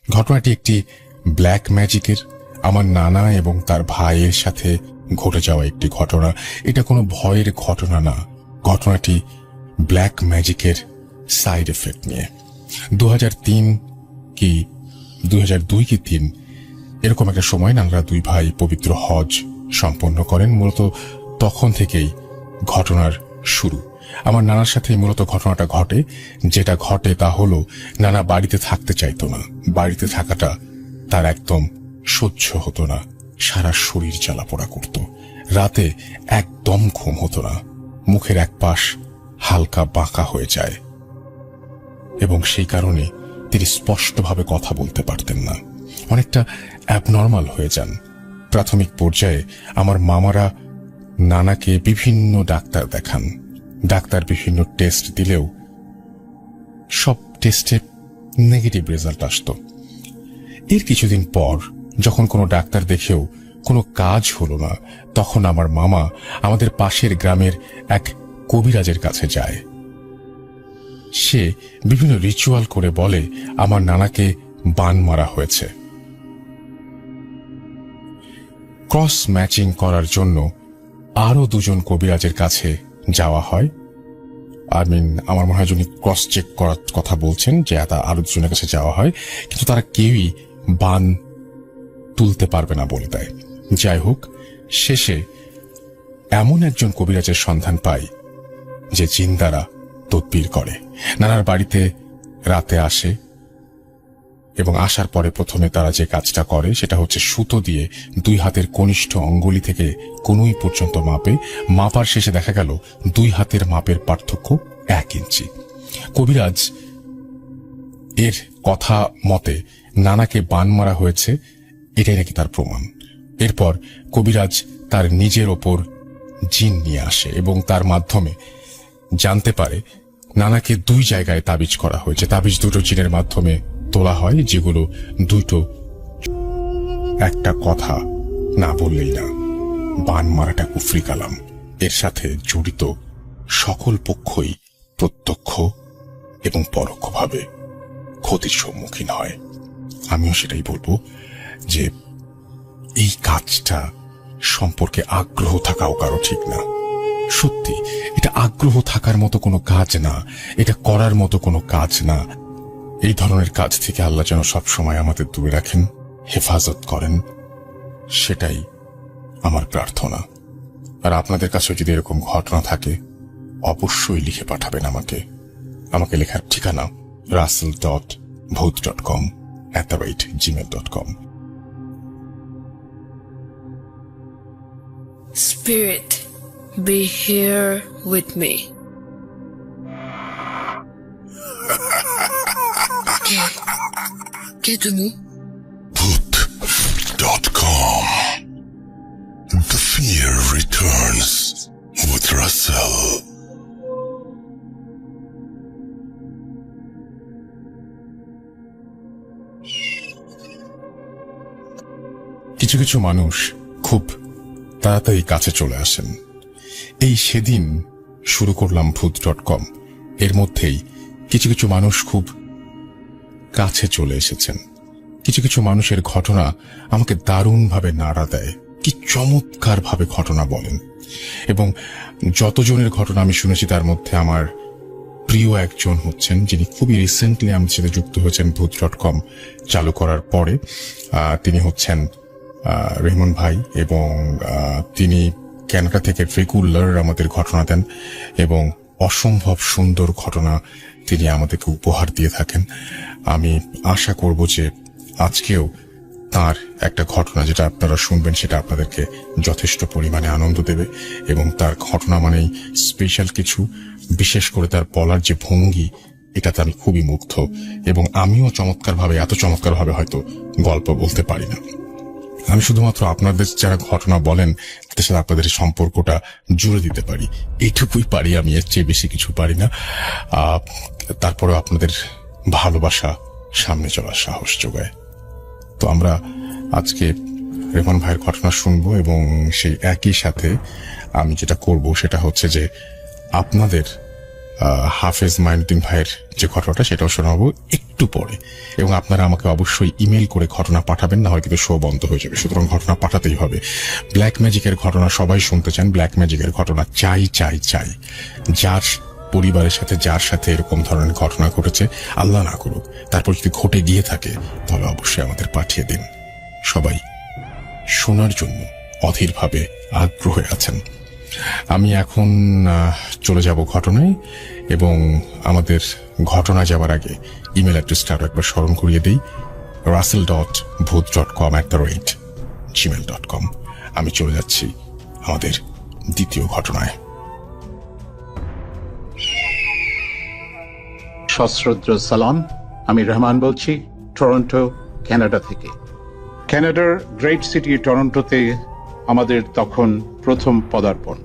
ঘটনাটি একটি ব্ল্যাক ম্যাজিকের, আমার নানা এবং তার ভাইয়ের সাথে ঘটে যাওয়া একটি ঘটনা। এটা কোনো ভয়ের ঘটনা না, ঘটনাটি ব্ল্যাক ম্যাজিকের সাইড এফেক্ট নিয়ে। 2003 কি 2002 কি 3 এরকম একটা সময় নানারা দুই ভাই পবিত্র হজ সম্পন্ন করেন। মূলত তখন থেকেই ঘটনার শুরু। আমার নানার সাথে মূলত ঘটনাটা ঘটে। যেটা ঘটে তা হলো, নানা বাড়িতে থাকতে চাইতো না। বাড়িতে থাকাটা তার একদম সহ্য হতো না। সারা শরীর জ্বালাপোড়া করত। রাতে একদম ঘুম হতো না। মুখের এক পাশ হালকা বাঁকা হয়ে যায় এবং সেই কারণে তিনি স্পষ্টভাবে কথা বলতে পারতেন না। অনেকটা অ্যাবনর্মাল হয়ে যান। প্রাথমিক পর্যায়ে আমার মামারা নানাকে বিভিন্ন ডাক্তার দেখান। ডাক্তার বিভিন্ন টেস্ট দিলেও সব টেস্টে নেগেটিভ রেজাল্ট আসতো। এর কিছুদিন পর যখন কোনো ডাক্তার দেখেও কোনো কাজ হলো না, তখন আমার মামা আমাদের পাশের গ্রামের এক কবিরাজের কাছে যায়। সে বিভিন্ন রিচুয়াল করে বলে আমার নানাকে বান মারা হয়েছে। ক্রস ম্যাচিং করার জন্য আরো দুজন কবিরাজের কাছে যাওয়া হয়। আমার মনে হয় যিনি ক্রস চেক করার কথা বলছেন, যে আরো দুজনের কাছে যাওয়া হয়, কিন্তু তারা কেউই বান তুলতে পারবে না বলে দেয়। যাই হোক, শেষে এমন একজন কবিরাজের সন্ধান পাই যে জিন দ্বারা তদবির করে। নানার বাড়িতে রাতে আসে এবং আসার পরে প্রথমে তারা যে কাজটা করে সেটা হচ্ছে সুতো দিয়ে দুই হাতের কনিষ্ঠ অঙ্গুলি থেকে কনুই পর্যন্ত মাপে। মাপার শেষে দেখা গেল দুই হাতের মাপের পার্থক্য 1 ইঞ্চি। কবিরাজ এর কথা মতে নানাকে বান মারা হয়েছে, এটাই নাকি তার প্রমাণ। এরপর কবিরাজ তার নিজের ওপর জিন নিয়ে আসে এবং তার মাধ্যমে জানতে পারে নানাকে 2 জায়গায় তাবিজ করা হয়েছে। তাবিজ দুটো জিনের মাধ্যমে তোলা হয়, যেগুলো দুটো একটা কথা না বললেই না, বান মারাটা কুফরি কালাম। এর সাথে জড়িত সকল পক্ষই প্রত্যক্ষ এবং পরোক্ষভাবে ক্ষতির সম্মুখীন হয়। আমিও সেটাই বলবো যে এই কাজটা সম্পর্কে আগ্রহ থাকাও কারো ঠিক না। সত্যি এটা আগ্রহ থাকার মতো কোনো কাজ না, এটা করার মতো কোনো কাজ না। এই ধরনের কাজ থেকে আল্লাহ যেন সবসময় আমাদের দূরে রাখেন, হেফাজত করেন, সেটাই আমার প্রার্থনা। আর আপনাদের কাছে যদি এরকম ঘটনা থাকে অবশ্যই লিখে পাঠাবেন আমাকে লেখার ঠিকানা russell.bhoot.com@gmail.com। Spirit, be here with me. কে তুমি? Bhoot.com. The fear returns with Russell. কিছু কিছু মানুষ খুব তাড়াতাড়ি কাছে চলে আসেন। এই সেদিন শুরু করলাম Bhoot.com, এর মধ্যেই কিছু কিছু মানুষ খুব কাছে চলে এসেছেন। কিছু কিছু মানুষের ঘটনা আমাকে দারুণভাবে নাড়া দেয়, কি চমৎকার ভাবে ঘটনা বলেন। এবং যতজনের ঘটনা আমি শুনেছি তার মধ্যে আমার প্রিয় একজন হচ্ছেন, যিনি খুবই রিসেন্টলি আমার সাথে যুক্ত হয়েছেন Bhoot.com চালু করার পরে। তিনি হচ্ছেন রেহমান ভাই, এবং তিনি ক্যানাডা থেকে রেগুলার আমাদের ঘটনা দেন এবং অসম্ভব সুন্দর ঘটনা তিনি আমাদেরকে উপহার দিয়ে থাকেন। আমি আশা করব যে আজকেও তার একটা ঘটনা যেটা আপনারা শুনবেন সেটা আপনাদেরকে যথেষ্ট পরিমাণে আনন্দ দেবে। এবং তার ঘটনা মানেই স্পেশাল কিছু, বিশেষ করে তার বলার যে ভঙ্গি, এটাতে আমি খুবই মুগ্ধ। এবং আমিও এত চমৎকারভাবে হয়তো গল্প বলতে পারি না। আমি শুধুমাত্র আপনাদের যারা ঘটনা বলেন তাদের সাথে আপনাদের সম্পর্কটা জুড়ে দিতে পারি, এইটুকুই পারি আমি, এর চেয়ে বেশি কিছু পারি না। তারপরে আপনাদের ভালোবাসা সামনে চলার সাহস যোগায়। তো আমরা আজকে রেহমান ভাইয়ের ঘটনা শুনবো এবং সেই একই সাথে আমি যেটা করব সেটা হচ্ছে যে আপনাদের হাফেজ মাইনুদ্দিন ভাইয়ের যে ঘটনাটা সেটাও শোনাবো একটু পরে, এবং আপনারা আমাকে অবশ্যই ইমেল করে ঘটনা পাঠাবেন, না হয় কিন্তু শো বন্ধ হয়ে যাবে। সুতরাং ঘটনা পাঠাতেই হবে। ব্ল্যাক ম্যাজিকের ঘটনা সবাই শুনতে চান, ব্ল্যাক ম্যাজিকের ঘটনা চাই চাই চাই। যার পরিবারের সাথে যার সাথে এরকম ধরনের ঘটনা ঘটেছে, আল্লাহ না করুক, তারপর যদি ঘটে গিয়ে থাকে তাহলে অবশ্যই আমাদের পাঠিয়ে দিন। সবাই শোনার জন্য অধীরভাবে আগ্রহে আছেন। আমি এখন চলে যাব ঘটনায়, এবং আমাদের ঘটনা যাওয়ার আগে ইমেল অ্যাড্রেসটা আরো একবার স্মরণ করিয়ে দিই, russell.bhoot.com@gmail.com। আমি চলে যাচ্ছি আমাদের দ্বিতীয় ঘটনায়। সশ্রদ্ধ সালাম, আমি রহমান বলছি, টরন্টো, কানাডা থেকে। কানাডার গ্রেট সিটি টরন্টোতে আমাদের তখন প্রথম পদার্পণ,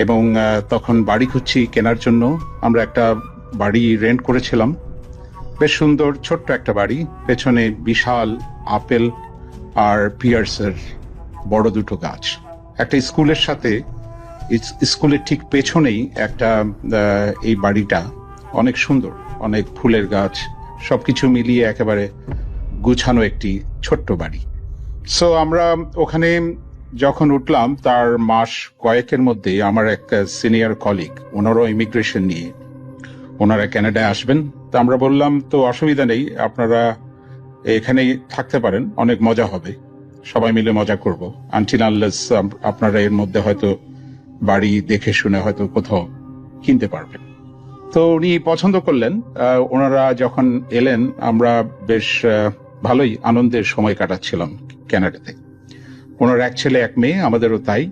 এবং তখন বাড়ি খুঁজছি কেনার জন্য। আমরা একটা বাড়ি রেন্ট করেছিলাম, বেশ সুন্দর ছোট্ট একটা বাড়ি, পেছনে বিশাল আপেল আর পিয়ার্সের বড় দুটো গাছ। একটা স্কুলের সাথে, স্কুলের ঠিক পেছনেই একটা এই বাড়িটা অনেক সুন্দর, অনেক ফুলের গাছ, সবকিছু মিলিয়ে একেবারে গুছানো একটি ছোট্ট বাড়ি। সো আমরা ওখানে যখন উঠলাম, তার মাস কয়েকের মধ্যে আমার এক সিনিয়র কলিগ, ওনারও ইমিগ্রেশন নিয়ে ওনারা কানাডায় আসবেন। তো আমরা বললাম, তো অসুবিধা নেই, আপনারা এখানেই থাকতে পারেন, অনেক মজা হবে, সবাই মিলে মজা করব, আনটিল আনলেস আপনারা এর মধ্যে হয়তো বাড়ি দেখে শুনে হয়তো কোথাও কিনতে পারবেন। তো উনি পছন্দ করলেন। ওনারা যখন এলেন, আমরা বেশ ভালোই আনন্দের সময় কাটাচ্ছিলাম কানাডাতে। ওনার এক ছেলে এক মেয়ে, আমাদেরও তাই।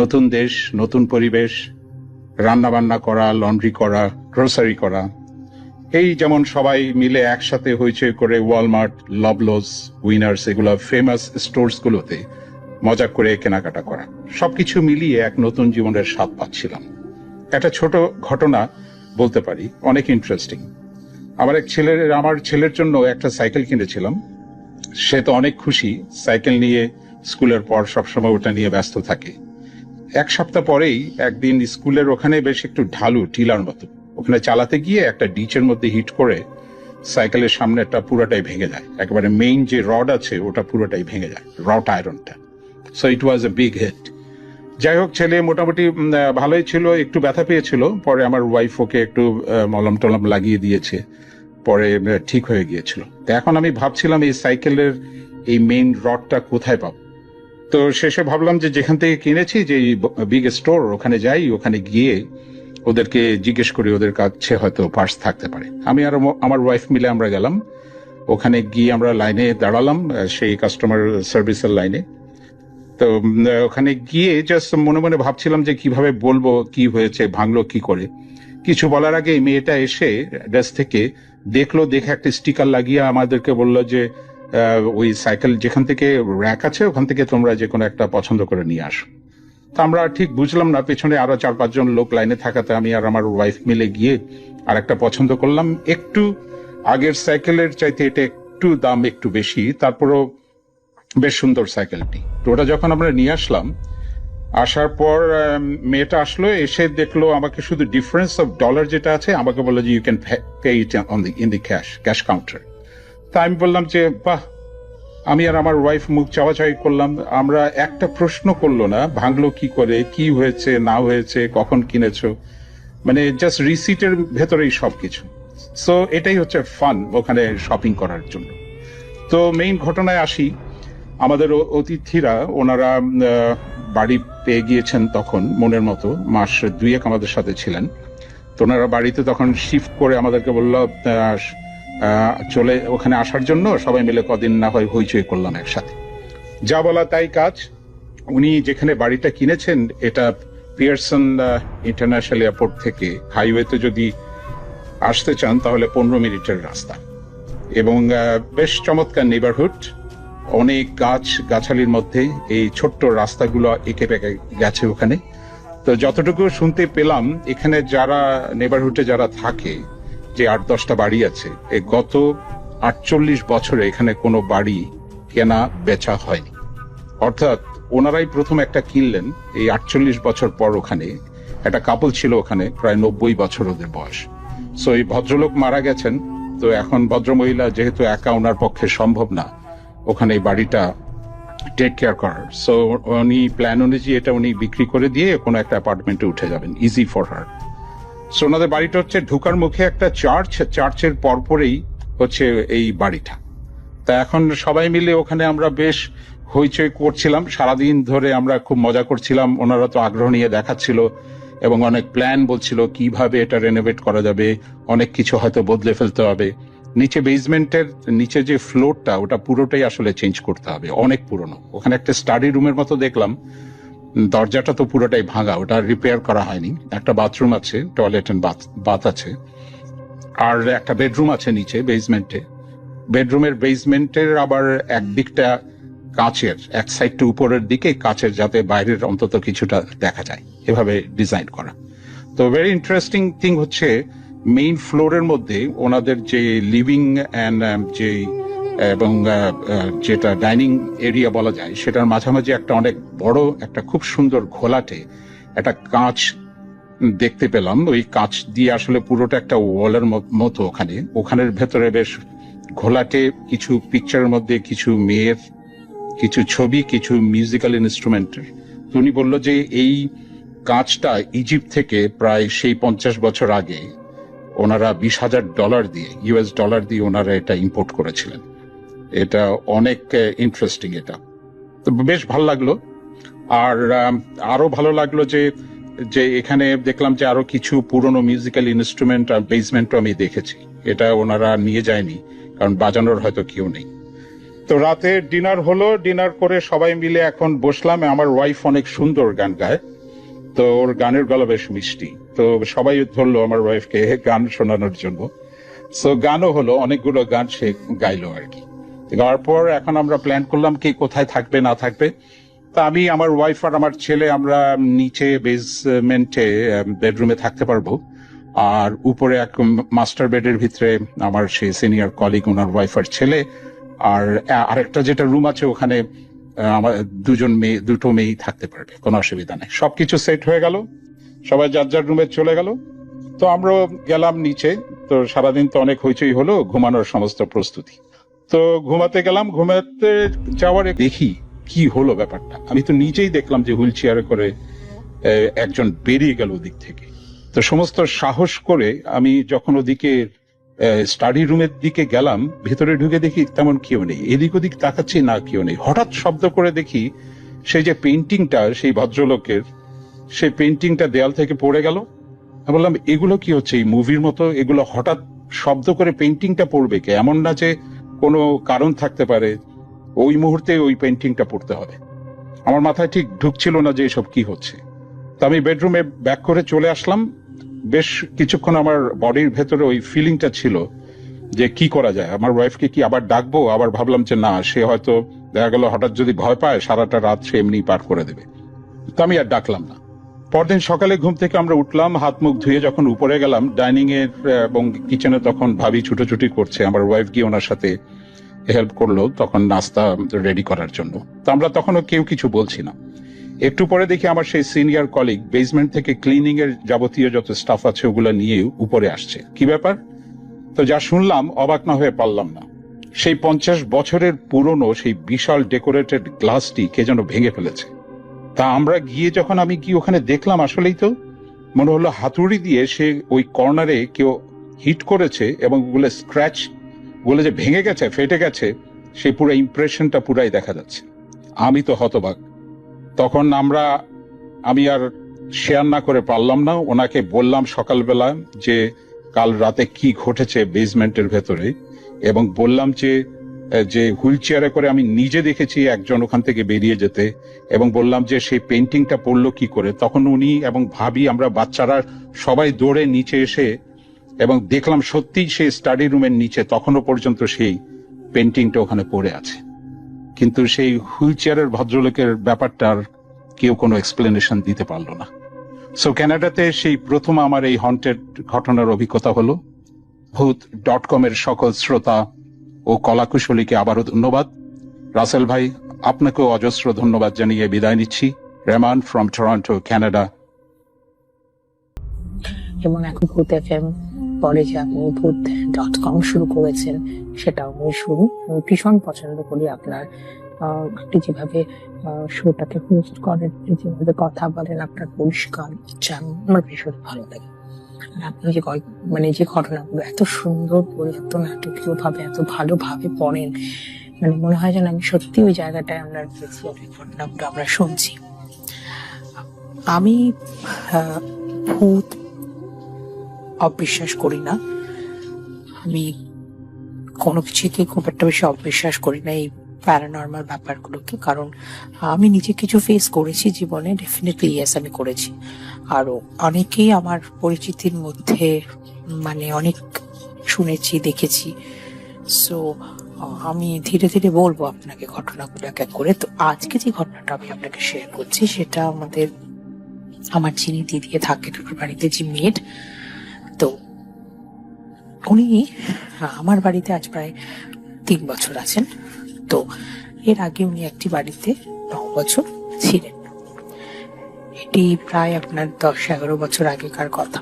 নতুন দেশ, নতুন পরিবেশ, রান্না বান্না করা, লন্ড্রি করা, গ্রোসারি করা, এই যেমন সবাই মিলে একসাথে হইচই করে ওয়ালমার্ট, লবলস, উইনার্স, এগুলো ফেমাস স্টোর্স গুলোতে মজা করে কেনাকাটা করা, সবকিছু মিলিয়ে এক নতুন জীবনের স্বাদ পাচ্ছিলাম। একটা ছোট ঘটনা বলতে পারি, অনেক ইন্টারেস্টিং। আমার ছেলের জন্য একটা সাইকেল কিনেছিলাম। সে তো অনেক খুশি, সাইকেল নিয়ে স্কুলের পর সবসময় ওটা নিয়ে ব্যস্ত থাকে। এক সপ্তাহ পরেই একদিন স্কুলের ওখানে বেশ একটু ঢালু, টিলার মতো, ওখানে চালাতে গিয়ে একটা ডিচের মধ্যে হিট করে সাইকেলের সামনেটা পুরোটাই ভেঙে যায়, একেবারে মেইন যে রড আছে ওটা পুরোটাই ভেঙে যায়, রড আয়রনটা। So it was a big hit. যাই হোক, ছেলে মোটামুটি ভালোই ছিল, একটু ব্যথা পেয়েছিল, পরে আমার ওয়াইফ ওকে একটু মলম টলম লাগিয়ে দিয়েছে, পরে ঠিক হয়ে গিয়েছিল। তো এখন আমি ভাবছিলাম এই সাইকেলের এই মেইন রডটা কোথায় পাবো। তো শেষে ভাবলাম যে যেখান থেকে কিনেছি, যে বিগ স্টোর, ওখানে যাই, ওখানে গিয়ে ওদেরকে জিজ্ঞেস করি, ওদের কাছে হয়তো পার্টস থাকতে পারে। আমি আর আমার ওয়াইফ মিলে আমরা গেলাম, ওখানে গিয়ে আমরা লাইনে দাঁড়ালাম, সেই কাস্টমার সার্ভিসের লাইনে। তো ওখানে গিয়ে জাস্ট মনে মনে ভাবছিলাম যে কিভাবে বলবো কি হয়েছে, ভাঙলো কি করে। কিছু বলার আগে মেয়েটা এসে ডেস্ক থেকে দেখলো, দেখে একটা স্টিকার লাগিয়ে আমাদেরকে বললো যে ওই সাইকেল যেখান থেকে র্যাক আছে ওখান থেকে তোমরা যে কোনো একটা পছন্দ করে নিয়ে আসো। তা আমরা ঠিক বুঝলাম না, পেছনে আরো 4-5 জন লোক লাইনে থাকাতে আমি আর আমার ওয়াইফ মিলে গিয়ে আর একটা পছন্দ করলাম। একটু আগের সাইকেলের চাইতে এটা একটু দাম একটু বেশি, তারপরও বেশ সুন্দর সাইকেলটি। তো ওটা যখন আমরা নিয়ে আসলাম, আসার পর মেয়েটা আসলো, এসে দেখলো আমাকে শুধু ডিফারেন্স অফ ডলার যেটা আছে আমাকে বললো যে you can pay it in the cash counter. তা আমি বললাম যে বাহ। আমি আর আমার ওয়াইফ মুখ চাওয়াচাওয়ি করলাম, আমরা একটা প্রশ্ন করলো না, ভাঙলো কি করে, কি হয়েছে না হয়েছে, কখন কিনেছো, মানে জাস্ট রিসিটের ভেতরেই সবকিছু। সো এটাই হচ্ছে ফান ওখানে শপিং করার জন্য। তো মেইন ঘটনায় আসি, আমাদের অতিথিরা ওনারা বাড়ি পেয়ে গিয়েছেন তখন, মনের মতো মাস 2 আমাদের সাথে ছিলেন। তো ওনারা বাড়িতে তখন শিফট করে আমাদেরকে বললো চলে ওখানে আসার জন্য, সবাই মিলে কদিন না হয় হইচই করলাম একসাথে। যা বলা তাই কাজ। উনি যেখানে বাড়িটা কিনেছেন এটা পিয়ারসন ইন্টারন্যাশনাল এয়ারপোর্ট থেকে হাইওয়েতে যদি আসতে চান তাহলে 15 মিনিটের রাস্তা, এবং বেশ চমৎকার নেবারহুড, অনেক গাছালির মধ্যে এই ছোট্ট রাস্তাগুলো এঁকে বেঁকে গেছে ওখানে। তো যতটুকু শুনতে পেলাম, এখানে যারা নেবারহুডে যারা থাকে, যে 8-10টা বাড়ি আছে, এই গত 48 বছরে এখানে কোনো বাড়ি কেনা বেচা হয়নি। অর্থাৎ ওনারাই প্রথম একটা কিনলেন এই 48 বছর পর ওখানে, একটা কাপল ছিল ওখানে, প্রায় 90 বছর ওদের বয়স। সো এই ভদ্রলোক মারা গেছেন, তো এখন ভদ্রমহিলা যেহেতু একা ওনার পক্ষে সম্ভব না ওখানে এই বাড়িটা টেক কেয়ার করার, সো উনি প্ল্যান অনুযায়ী এটা উনি বিক্রি করে দিয়ে কোনো একটা অ্যাপার্টমেন্টে উঠে যাবেন, ইজি ফর হার। সো ওনাদের বাড়িটা হচ্ছে ঢোকার মুখে একটা চার্চের পরপরেই হচ্ছে এই বাড়িটা। তা এখন সবাই মিলে ওখানে আমরা বেশ হইচই করছিলাম, সারাদিন ধরে আমরা খুব মজা করছিলাম। ওনারা তো আগ্রহ নিয়ে দেখাচ্ছিল এবং অনেক প্ল্যান বলছিল কিভাবে এটা রেনোভেট করা যাবে, অনেক কিছু হয়তো বদলে ফেলতে হবে। নিচে বেসমেন্টের নিচে যে ফ্লোরটা ওটা পুরোটাই আসলে চেঞ্জ করতে হবে, অনেক পুরনো। ওখানে একটা স্টাডি রুমের মতো দেখলাম, দরজাটা তো পুরোটাই ভাঙা, ওটা রিপেয়ার করা হয়নি। একটা বাথরুম আছে, টয়লেট এন্ড বাথ আছে, আর একটা বেডরুম আছে নিচে বেসমেন্টে। বেডরুমের বেসমেন্টের আবার একদিকটা কাচের, এক সাইডটা উপরের দিকে কাচের, যাতে বাইরের অন্তত কিছুটা দেখা যায়, এভাবে ডিজাইন করা। তো ভেরি ইন্টারেস্টিং থিং হচ্ছে মেইন ফ্লোরের মধ্যে ওনাদের যে লিভিং অ্যান্ড যে এবং যেটা ডাইনিং এরিয়া বলা যায়, সেটার মাঝামাঝি একটা অনেক বড় একটা খুব সুন্দর ঘোলাটে একটা কাঁচ দেখতে পেলাম। ওই কাঁচ দিয়ে আসলে পুরোটা একটা ওয়ালের মতো, ওখানের ভেতরে বেশ ঘোলাটে কিছু পিকচারের মধ্যে কিছু মেয়ের কিছু ছবি, কিছু মিউজিক্যাল ইনস্ট্রুমেন্টের। উনি বলল যে এই কাঁচটা ইজিপ্ট থেকে প্রায় সেই 50 বছর আগে ওনারা $20,000 দিয়ে, US ডলার দিয়ে ওনারা এটা ইম্পোর্ট করেছিলেন। এটা অনেক ইন্টারেস্টিং, এটা তো বেশ ভালো লাগলো। আর আরো ভালো লাগলো যে এখানে দেখলাম যে আরো কিছু পুরনো মিউজিক্যাল ইনস্ট্রুমেন্ট আর বেসমেন্টও আমি দেখেছি। এটা ওনারা নিয়ে যায়নি, কারণ বাজানোর হয়তো কেউ নেই। তো রাতে ডিনার হলো, ডিনার করে সবাই মিলে এখন বসলাম। আমার ওয়াইফ অনেক সুন্দর গান গায়, তো ওর গানের গলা বেশ মিষ্টি, তো সবাই ধরলো আমার ওয়াইফকে গান শোনানোর জন্য। সো গানও হলো, অনেকগুলো গান সে গাইলো আর কি। গাওয়ার পর এখন আমরা প্ল্যান করলাম কে কোথায় থাকবে না থাকবে। তা আমি, আমার ওয়াইফ আর আমার ছেলে আমরা নিচে বেসমেন্টে বেডরুমে থাকতে পারবো, আর উপরে এক মাস্টার বেডের ভিতরে আমার সেই সিনিয়র কলিগ, ওনার ওয়াইফ আর ছেলে, আর আরেকটা যেটা রুম আছে ওখানে আমার দুটো মেয়েই থাকতে পারবে, কোনো অসুবিধা নেই। সবকিছু সেট হয়ে গেল, সবাই যার যার রুমে চলে গেল। তো আমরা গেলাম নিচে। তো সারাদিন তো অনেক হইচই হলো, ঘুমানোর সমস্ত প্রস্তুতি। তো ঘুমাতে গেলাম, ঘুমাতে যাওয়ার দেখি কি হলো ব্যাপারটা। আমি তো নিজেই দেখলাম যে হুইল চেয়ারে করে একজন বেরিয়ে গেল ওদিক থেকে। তো সমস্ত সাহস করে আমি যখন ওদিকে স্টাডি রুমের দিকে গেলাম, ভেতরে ঢুকে দেখি তেমন কেউ নেই, এদিক ওদিক তাকাচ্ছি না, কেউ নেই। হঠাৎ শব্দ করে দেখি সেই যে পেন্টিংটা সেই ভদ্রলোকের, সেই পেন্টিংটা দেয়াল থেকে পড়ে গেল। আমি বললাম এগুলো কি হচ্ছে, এই মুভির মতো এগুলো হঠাৎ শব্দ করে পেন্টিংটা পড়বে কে? এমন না যে কোনো কারণ থাকতে পারে ওই মুহূর্তে ওই পেন্টিংটা পড়তে হবে। আমার মাথায় ঠিক ঢুকছিল না যে এসব কি হচ্ছে। তো আমি বেডরুমে ব্যাক করে চলে আসলাম। বেশ কিছুক্ষণ আমার বডির ভেতরে ওই ফিলিংটা ছিল যে কি করা যায়, আমার ওয়াইফকে কি আবার ডাকবো? আবার ভাবলাম যে না, সে হয়তো দেখা গেল হঠাৎ যদি ভয় পায় সারাটা রাত সে এমনি পার করে দেবে। তো আমি আর ডাকলাম না। পরদিন সকালে ঘুম থেকে আমরা উঠলাম, হাত মুখ ধুয়ে যখন উপরে গেলাম ডাইনিং এর এবং কিচেনে, তখন ভাবি ছুটোছুটি করছে। আমার ওয়াইফ গিয়ে ওনার সাথে হেল্প করলো তখন নাস্তা রেডি করার জন্য। তো আমরা তখনও কেউ কিছু বলছি না। একটু পরে দেখি আমার সেই সিনিয়র কলিগ বেসমেন্ট থেকে ক্লিনিং এর যাবতীয় যত স্টাফ আছে ওগুলো নিয়ে উপরে আসছে। কি ব্যাপার? তো যা শুনলাম অবাক না হয়ে পারলাম না। সেই 50 বছরের পুরনো সেই বিশাল ডেকোরেটেড গ্লাসটি কে যেন ভেঙে ফেলেছে। তা আমরা গিয়ে যখন আমি গিয়ে ওখানে দেখলাম, আসলেই তো মনে হলো হাতুড়ি দিয়ে সে ওই কর্নারে কেউ হিট করেছে এবং ওগুলো স্ক্র্যাচ, ওগুলো যে ভেঙে গেছে, ফেটে গেছে, সেই পুরো ইমপ্রেশনটা পুরাই দেখা যাচ্ছে। আমি তো হতবাক। তখন আমি আর শেয়ার না করে পারলাম না। ওনাকে বললাম সকালবেলা যে কাল রাতে কি ঘটেছে বেসমেন্টের ভেতরে, এবং বললাম যে হুইল চেয়ারে করে আমি নিজে দেখেছি একজন ওখান থেকে বেরিয়ে যেতে, এবং বললাম যে সেই পেন্টিংটা পড়লো কি করে। তখন উনি এবং ভাবি, আমরা বাচ্চারা সবাই দৌড়ে নিচে এসে এবং দেখলাম সত্যিই সেই স্টাডি রুমের নিচে তখনও পর্যন্ত সেই পেন্টিংটা ওখানে পড়ে আছে। কিন্তু সেই হুইল চেয়ারের ভদ্রলোকের ব্যাপারটার কেউ কোনো এক্সপ্লেনেশন দিতে পারলো না। সো কানাডাতে সেই প্রথম আমার এই হন্টেড ঘটনার অভিজ্ঞতা হলো। ভূত.com এর সকল শ্রোতা ও কলাকুশলীকে আবারও ধন্যবাদ। রাসেল ভাই, আপনাকেও অজস্র ধন্যবাদ জানিয়ে বিদায় নিচ্ছি। Rehman from Toronto, Canada. এবং এখন ভূত FM পরে যে আপনি ভূত.com শুরু করেছেন সেটাও নিয়ে শুরু। আমি ভীষণ পছন্দ করি আপনার আপনি যেভাবে শোটাকে হোস্ট করেন, আপনি যেভাবে কথা বলেন, আপনার পরিষ্কার আমার ভীষণ ভালো লাগে। আর আপনি যে গল্প মানে যে ঘটনাগুলো এত সুন্দর করে, এত নাটকীয় ভাবে, এত ভালোভাবে পড়েন, মানে মনে হয় যেন আমি সত্যি ওই জায়গাটায় আমরা রয়েছি, ওই ঘটনাগুলো আমরা শুনছি। আমি ভূত অবিশ্বাস করি না, আমি কোনো কিছুকে খুব একটা বেশি অবিশ্বাস করি না এই প্যারানর্মাল ব্যাপারগুলোকে, কারণ আমি নিজে কিছু ফেস করেছি জীবনে, ডেফিনেটলি ইয়েস আমি করেছি। আরও অনেকেই আমার পরিচিতির মধ্যে মানে অনেক শুনেছি, দেখেছি। সো আমি ধীরে ধীরে বলবো আপনাকে ঘটনাগুলো এক এক করে। তো আজকে যে ঘটনাটা আমি আপনাকে শেয়ার করছি সেটা আমার যিনি দিদি থাকে টোটোর বাড়িতে যে মেড, তো উনি আমার বাড়িতে আজ প্রায় 3 বছর আছেন। তো এর আগে উনি একটি বাড়িতে 9 বছর ছিলেন। এটি প্রায় আপনার 10-11 বছর আগেকার কথা।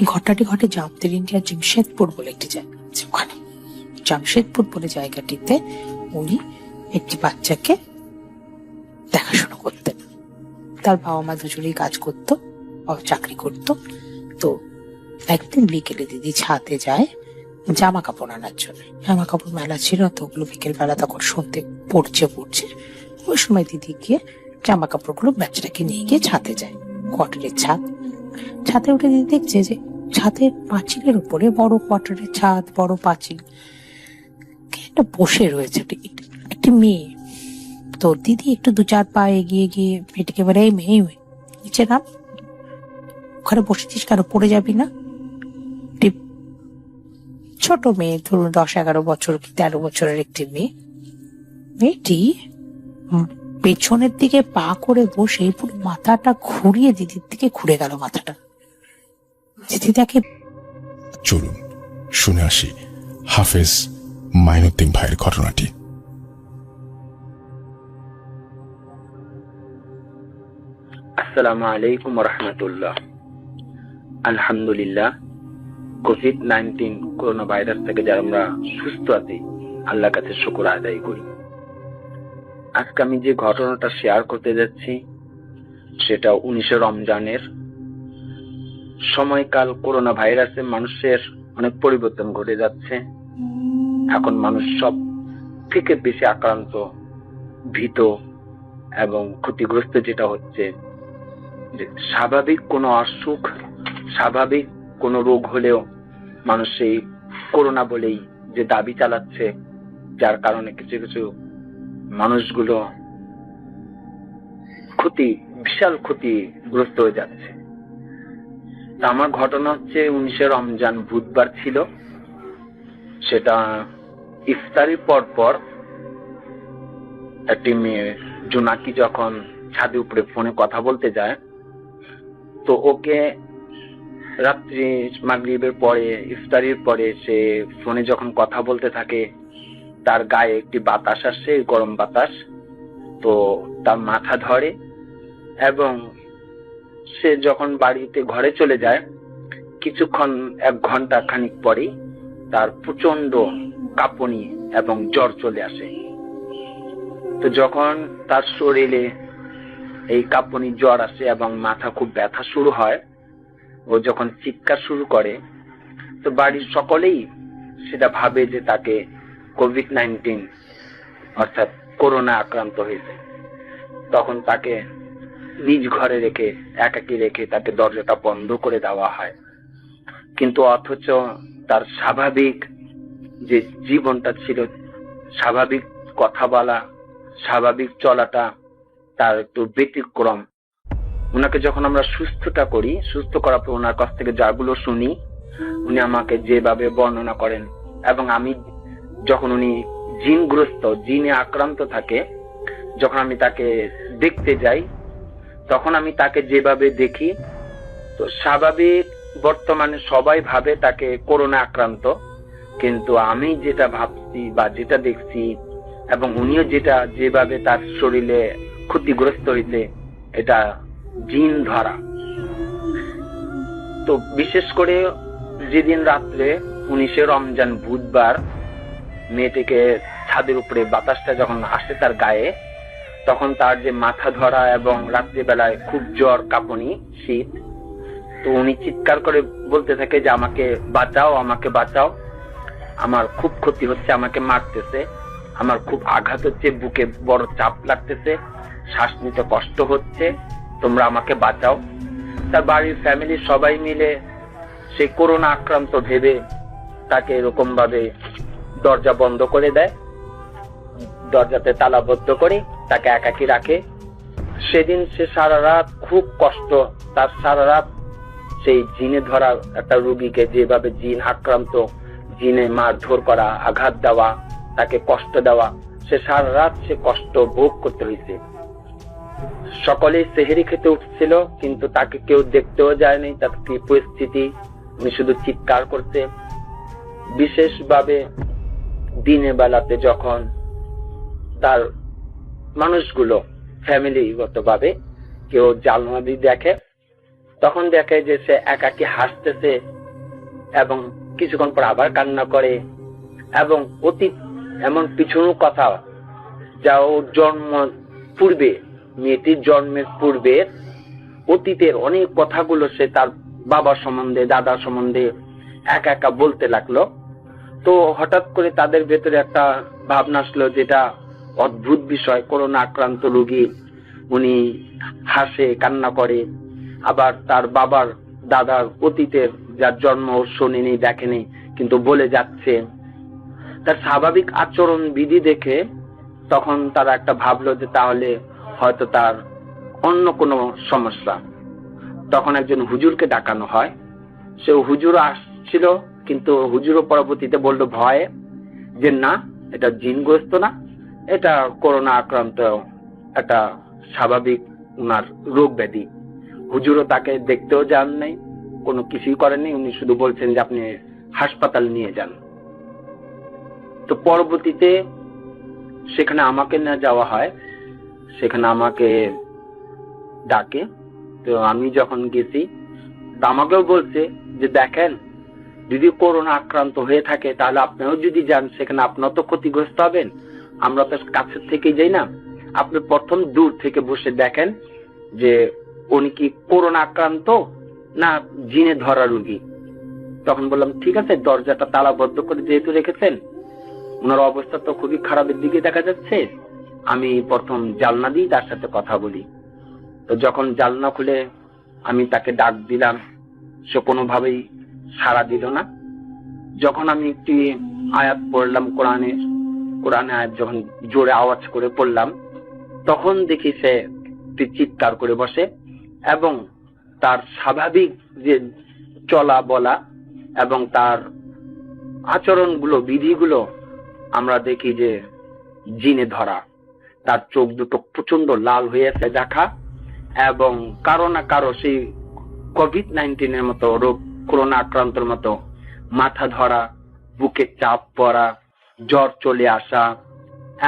এই ঘটনাটি ঘটে জামতের ইন্ডিয়ার জামশেদপুর বলে একটি জায়গা আছে, ওখানে জামশেদপুর বলে জায়গাটিতে উনি একটি বাচ্চাকে দেখাশোনা করতেন। তার বাবা মা দুজনেই কাজ করতো, চাকরি করতো। তো একদিন বিকেলে দিদি ছাদে যায় জামা কাপড় আনার জন্য। জামা কাপড় মেলা ছিল, তো ওগুলো বিকেল বেলা তখন শুনতে পড়ছে। ওই সময় দিদি গিয়ে জামা কাপড়গুলো বাচ্চাটাকে নিয়ে গিয়ে ছাদে যায়, কোয়ার্টারের ছাদে উঠে দিদি দেখছে যে ছাদের পাঁচিলের উপরে, বড় কোয়ার্টারের ছাদ, বড় পাঁচিল, একটা বসে রয়েছে একটি মেয়ে। তো দিদি একটু 2-4 পা এগিয়ে গিয়ে মেয়েটিকে বলে, এই মেয়ে নিচে নাম, ওখানে বসেছিস কেন, পড়ে যাবি না? ছোট মেয়ে, ধরুন 10-11 বছর কি 13 বছরের একটি মেয়েটি পেছনের দিকে পা করে বসে পুরো মাথাটা ঘুরিয়ে দিদির দিকে ঘুরে গেল মাথাটা। দিদি তাকে চলুন শুনে আসি হাফেজ মাইনুদ্দিন ভাইয়ের ঘটনাটি। আসসালামু আলাইকুম রহমতুল্লাহ। আলহামদুলিল্লাহ, কোভিড-19 করোনা ভাইরাস থেকে যারা আমরা সুস্থ আছি, আল্লাহর কাছে শুকর আদায় করি। আজকে আমি যে ঘটনাটা শেয়ার করতে যাচ্ছি সেটা 19 রমজানের সময়কাল। করোনা ভাইরাসে মানুষের অনেক পরিবর্তন ঘটে যাচ্ছে। এখন মানুষ সব থেকে বেশি আক্রান্ত, ভীত এবং ক্ষতিগ্রস্ত যেটা হচ্ছে যে স্বাভাবিক কোনো অসুখ, স্বাভাবিক কোনো রোগ হলেও মানুষ সেই করোনা বলেই যে দাবি চালাচ্ছে, যার কারণে কিছু কিছু মানুষগুলো বিশাল ক্ষতিগ্রস্ত হয়ে যাচ্ছে। তা আমার ঘটনা হচ্ছে 19 রমজান বুধবার ছিল। সেটা ইফতারির পর একটি মেয়ে জোনাকি যখন ছাদে উপরে ফোনে কথা বলতে যায়, তো ওকে রাত্রি মাগরিবের পরে, ইফতারির পরে সে ফোনে যখন কথা বলতে থাকে, তার গায়ে একটি বাতাস আসে, গরম বাতাস। তো তার মাথা ধরে এবং সে যখন বাড়িতে ঘরে চলে যায়, কিছুক্ষণ 1 ঘন্টা খানিক পরেই তার প্রচন্ড কাঁপুনি এবং জ্বর চলে আসে। তো যখন তার শরীরে এই কাঁপুনি, জ্বর আসে এবং মাথা খুব ব্যথা শুরু হয়, ও যখন চিৎকার শুরু করে, তো বাড়ির সকলেই সেটা ভাবে যে তাকে কোভিড-19 অর্থাৎ করোনা আক্রান্ত হয়েছে। তখন তাকে নিজ ঘরে রেখে, একাকী রেখে তাকে দরজাটা বন্ধ করে দেওয়া হয়। কিন্তু অথচ তার স্বাভাবিক যে জীবনটা ছিল, স্বাভাবিক কথা বলা, স্বাভাবিক চলাটা তার একটু ব্যতিক্রম। ওনাকে যখন আমরা সুস্থতা করি, সুস্থ করার পর ওনার কাছ থেকে যাগুলো শুনি, উনি আমাকে যেভাবে বর্ণনা করেন, এবং আমি যখন উনি জিনগ্রস্ত, জিনে আক্রান্ত থাকে, যখন আমি তাকে দেখতে যাই, তখন আমি তাকে যেভাবে দেখি, তো স্বাভাবিক বর্তমানে সবাই ভাবে তাকে করোনা আক্রান্ত, কিন্তু আমি যেটা ভাবছি বা যেটা দেখছি এবং উনিও যেভাবে তার শরীরে ক্ষতিগ্রস্ত হয়েছে, এটা জিন ধরা। তো বিশেষ করে যেদিন রাত্রে 19শে রমজান বুধবার মেয়েটিকে ছাদের উপরে বাতাসটা যখন আসে তার গায়ে, তখন তার যে মাথা ধরা এবং রাত্রিবেলায় খুব জ্বর, কাঁপুনি, শীত, তো উনি চিৎকার করে বলতে থাকে যে আমাকে বাঁচাও, আমাকে বাঁচাও, আমার খুব ক্ষতি হচ্ছে, আমাকে মারতেছে, আমার খুব আঘাত হচ্ছে, বুকে বড় চাপ লাগতেছে, শ্বাস নিতে কষ্ট হচ্ছে, তোমরা আমাকে বাঁচাও। তার বাড়ির ফ্যামিলি সবাই মিলে সে করোনা আক্রান্ত ভেবে তাকে এরকম ভাবে দরজা বন্ধ করে দেয়, দরজাতে তালাবদ্ধ করে তাকে একাকী রাখে। সেদিন সে সারা রাত খুব কষ্ট, তার সারা রাত সেই জিনে ধরা একটা রোগীকে যেভাবে জিন আক্রান্ত, জিনে মারধর করা, আঘাত দেওয়া, তাকে কষ্ট দেওয়া, সে সারা রাত সে কষ্ট ভোগ করতে হয়েছে। সকলেই সেহেরি খেতে উঠছিল, কিন্তু তাকে কেউ দেখতেও যায়নি, তার কি পরিস্থিতি, উনি শুধু চিৎকার করতে। বিশেষভাবে দিনের বেলাতে যখন তার মানুষগুলো ফ্যামিলিগত ভাবে কেউ জানলা দিয়ে দেখে, তখন দেখে যে সে একাকী হাসতেছে এবং কিছুক্ষণ পর আবার কান্না করে, এবং অতীত এমন পিছনো কথা যা ও জন্ম পূর্বে, মেয়েটির জন্মের পূর্বে অতীতের অনেক কথাগুলো সে তার বাবা সম্বন্ধে, দাদা সম্বন্ধে একা একা বলতে লাগলো। তো হঠাৎ করে তাদের ভেতরে একটা ভাবনা আসলো, যেটা অদ্ভুত বিষয়, করোনা আক্রান্ত রোগী, উনি হাসে, কান্না করে, আবার তার বাবার দাদার অতীতের যার জন্ম শোনেনি, দেখেনি, কিন্তু বলে যাচ্ছে। তার স্বাভাবিক আচরণ বিধি দেখে তখন তারা একটা ভাবলো যে তাহলে হয়তো তার অন্য কোনো সমস্যা। তখন একজন হুজুরকে ডাকানো হয়, সে হুজুর আসছিল, কিন্তু হুজুরও পরবর্তীতে বললো ভয়ে যে না, এটা জিনগ্রস্ত না, এটা করোনা আক্রান্ত একটা স্বাভাবিক উনার রোগ ব্যাধি। হুজুরও তাকে দেখতেও যান নাই, কোনো কিছুই করেননি, উনি শুধু বলছেন যে আপনি হাসপাতাল নিয়ে যান। তো পরবর্তীতে সেখানে আমাকে না যাওয়া হয়, সেখানে আমাকে ডাকে। তো আমি যখন গেছি, তো আমাকেও বলছে যে দেখেন, যদি করোনা আক্রান্ত হয়ে থাকে তাহলে আপনিও যদি যান সেখানে আপনার তো ক্ষতিগ্রস্ত হবেন, আমরা তো কাছের থেকে যাই না, আপনি প্রথম দূর থেকে বসে দেখেন যে উনি কি করোনা আক্রান্ত না জিনে ধরা রোগী। তখন বললাম ঠিক আছে, দরজাটা তালাবদ্ধ করে যেহেতু রেখেছেন, ওনার অবস্থা তো খুবই খারাপের দিকে দেখা যাচ্ছে, আমি প্রথম জানলা দিয়ে তার সাথে কথা বলি। তো যখন জানলা খুলে আমি তাকে ডাক দিলাম, সে কোনোভাবেই সাড়া দিল না। যখন আমি একটি আয়াত পড়লাম, কোরআনে আয়াত যখন জোরে আওয়াজ করে পড়লাম, তখন দেখি সে চিৎকার করে বসে, এবং তার স্বাভাবিক যে চলা বলা এবং তার আচরণগুলো, বিধিগুলো আমরা দেখি যে জিনে ধরা। তার চোখ দুটো প্রচন্ড লাল হয়েছে দেখা, এবং কারো না কারো সেই কোভিড-19 মতো রোগ, করোনা আক্রান্তর মতো মাথা ধরা, বুকে চাপ পড়া, জ্বর চলে আসা,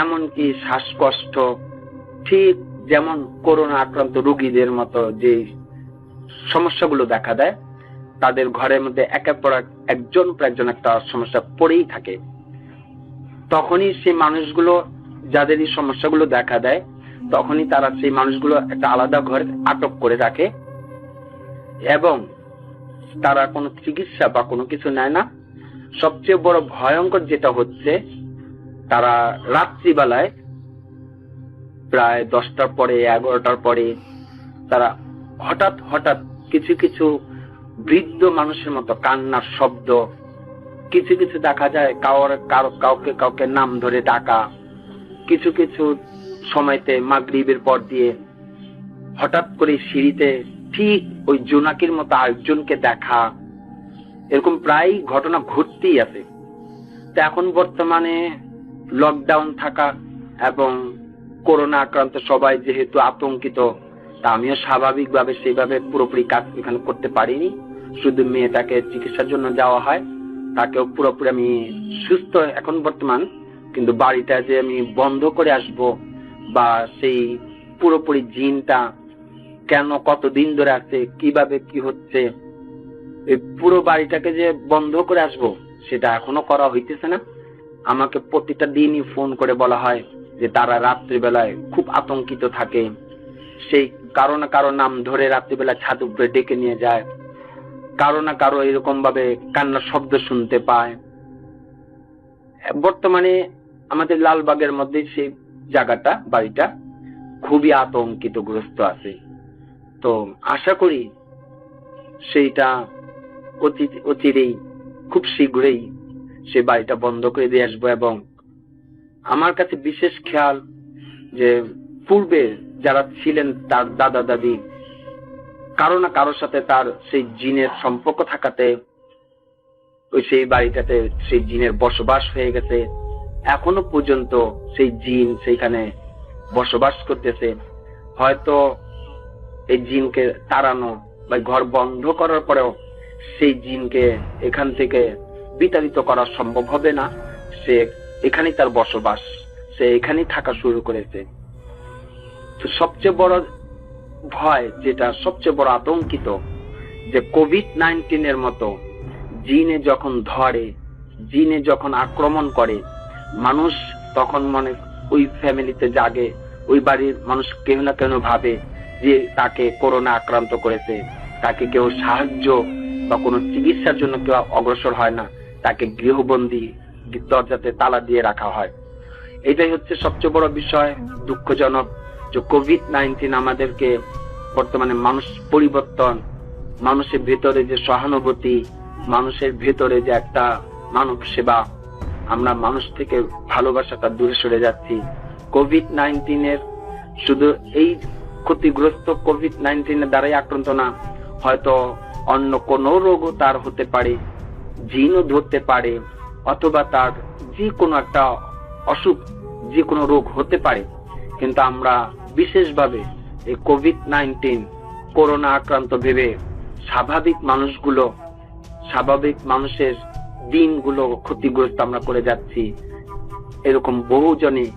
এমনকি শ্বাসকষ্ট, ঠিক যেমন করোনা আক্রান্ত রোগীদের মতো যে সমস্যাগুলো দেখা দেয়, তাদের ঘরের মধ্যে একের পর একজন পর একজন একটা সমস্যা পড়েই থাকে। তখনই সেই মানুষগুলো, যাদের এই সমস্যাগুলো দেখা দেয়, তখনই তারা সেই মানুষগুলো একটা আলাদা ঘরে আটক করে রাখে, এবং তারা কোনো চিকিৎসা বা কোনো কিছু নেয় না। সবচেয়ে বড় ভয়ঙ্কর যেটা হচ্ছে, তারা রাত্রিবেলায় প্রায় 10টার পরে, 11টার পরে তারা হঠাৎ হঠাৎ কিছু কিছু বৃদ্ধ মানুষের মতো কান্নার শব্দ, কিছু কিছু দেখা যায় কাউকে কাউকে নাম ধরে ডাকা, কিছু কিছু সময়তে মাগরিবের পর দিয়ে হঠাৎ করে সিঁড়িতে ঠিক ওই জোনাকির মতো আরেকজনকে দেখা, এরকম প্রায় ঘটনা ঘটতেই আছে। তো এখন বর্তমানে লকডাউন থাকা এবং করোনা আক্রান্ত সবাই যেহেতু আতঙ্কিত, তা আমিও স্বাভাবিকভাবে সেইভাবে পুরোপুরি কাজ এখানে করতে পারিনি। শুধু মেয়েটাকে চিকিৎসার জন্য যাওয়া হয়, তাকেও পুরোপুরি আমি সুস্থ এখন বর্তমান, কিন্তু বাড়িটা যে আমি বন্ধ করে আসব বা সেই পুরোপুরি জিনটা কেন কতদিন ধরে আছে, কিভাবে কি হচ্ছে, এই পুরো বাড়িটাকে যে বন্ধ করে আসবো সেটা এখনো করা হইতেছে না। আমাকে প্রতিটা দিনই ফোন করে বলা হয় যে তারা রাত্রিবেলায় খুব আতঙ্কিত থাকে, সেই কারো না কারো নাম ধরে রাত্রিবেলা ছাদ উপরে ডেকে নিয়ে যায়, কারো না কারো এরকম ভাবে কান্নার শব্দ শুনতে পায়। বর্তমানে আমাদের লালবাগের মধ্যে সেই জায়গাটা, বাড়িটা খুবই আতঙ্কিতগ্রস্ত আছে। তো আশা করি সেইটা অচিরেই, খুব শীঘ্রই সে বাড়িটা বন্ধ করে দিয়ে আসবো। এবং আমার কাছে বিশেষ খেয়াল যে পূর্বে যারা ছিলেন তার দাদা দাদি, কারো না কারোর সাথে তার সেই জিনের সম্পর্ক থাকাতে ওই সেই বাড়িটাতে সেই জিনের বসবাস হয়ে গেছে। এখনো পর্যন্ত সেই জিন সেইখানে বসবাস করতেছে। হয়তো এই জিনকে তাড়ানো বা ঘর বন্ধ করার পরেও সেই জিনকে এখান থেকে বিতাড়িত করা সম্ভব হবে না। সে এখানেই তার বসবাস, সে এখানেই থাকা শুরু করেছে। তো সবচেয়ে বড় ভয়, যেটা সবচেয়ে বড় আতঙ্কিত, যে কোভিড-19 মতো জিনে যখন ধরে, জিনে যখন আক্রমণ করে, মানুষ তখন মনে ওই ফ্যামিলিতে জাগে, ওই বাড়ির মানুষ কেউ না কেউ ভাবে যে তাকে করোনা আক্রান্ত করেছে। তাকে কেউ সাহায্য বা কোনো চিকিৎসার জন্য কেউ অগ্রসর হয় না, তাকে গৃহবন্দী দরজাতে তালা দিয়ে রাখা হয়। এটাই হচ্ছে সবচেয়ে বড় বিষয়। দুঃখজনক যে কোভিড-19 আমাদেরকে বর্তমানে মানুষ পরিবর্তন, মানুষের ভেতরে যে সহানুভূতি, মানুষের ভেতরে যে একটা মানব সেবা, আমরা মানুষ থেকে ভালোবাসাটা দূরে সরে যাচ্ছি। কোভিড-19 শুধু এই ক্ষতিগ্রস্ত কোভিড-19 দ্বারাই আক্রান্ত না, হয়তো অন্য কোনো রোগও তার হতে পারে, জিনও ধরতে পারে, অথবা তার যে কোনো একটা অসুখ, যে কোনো রোগ হতে পারে। কিন্তু আমরা বিশেষভাবে এই কোভিড-19 করোনা আক্রান্ত ভেবে স্বাভাবিক মানুষগুলো, স্বাভাবিক মানুষের দিনগুলো ক্ষতিগ্রস্ত আমরা করে যাচ্ছি। এরকম বহুজনই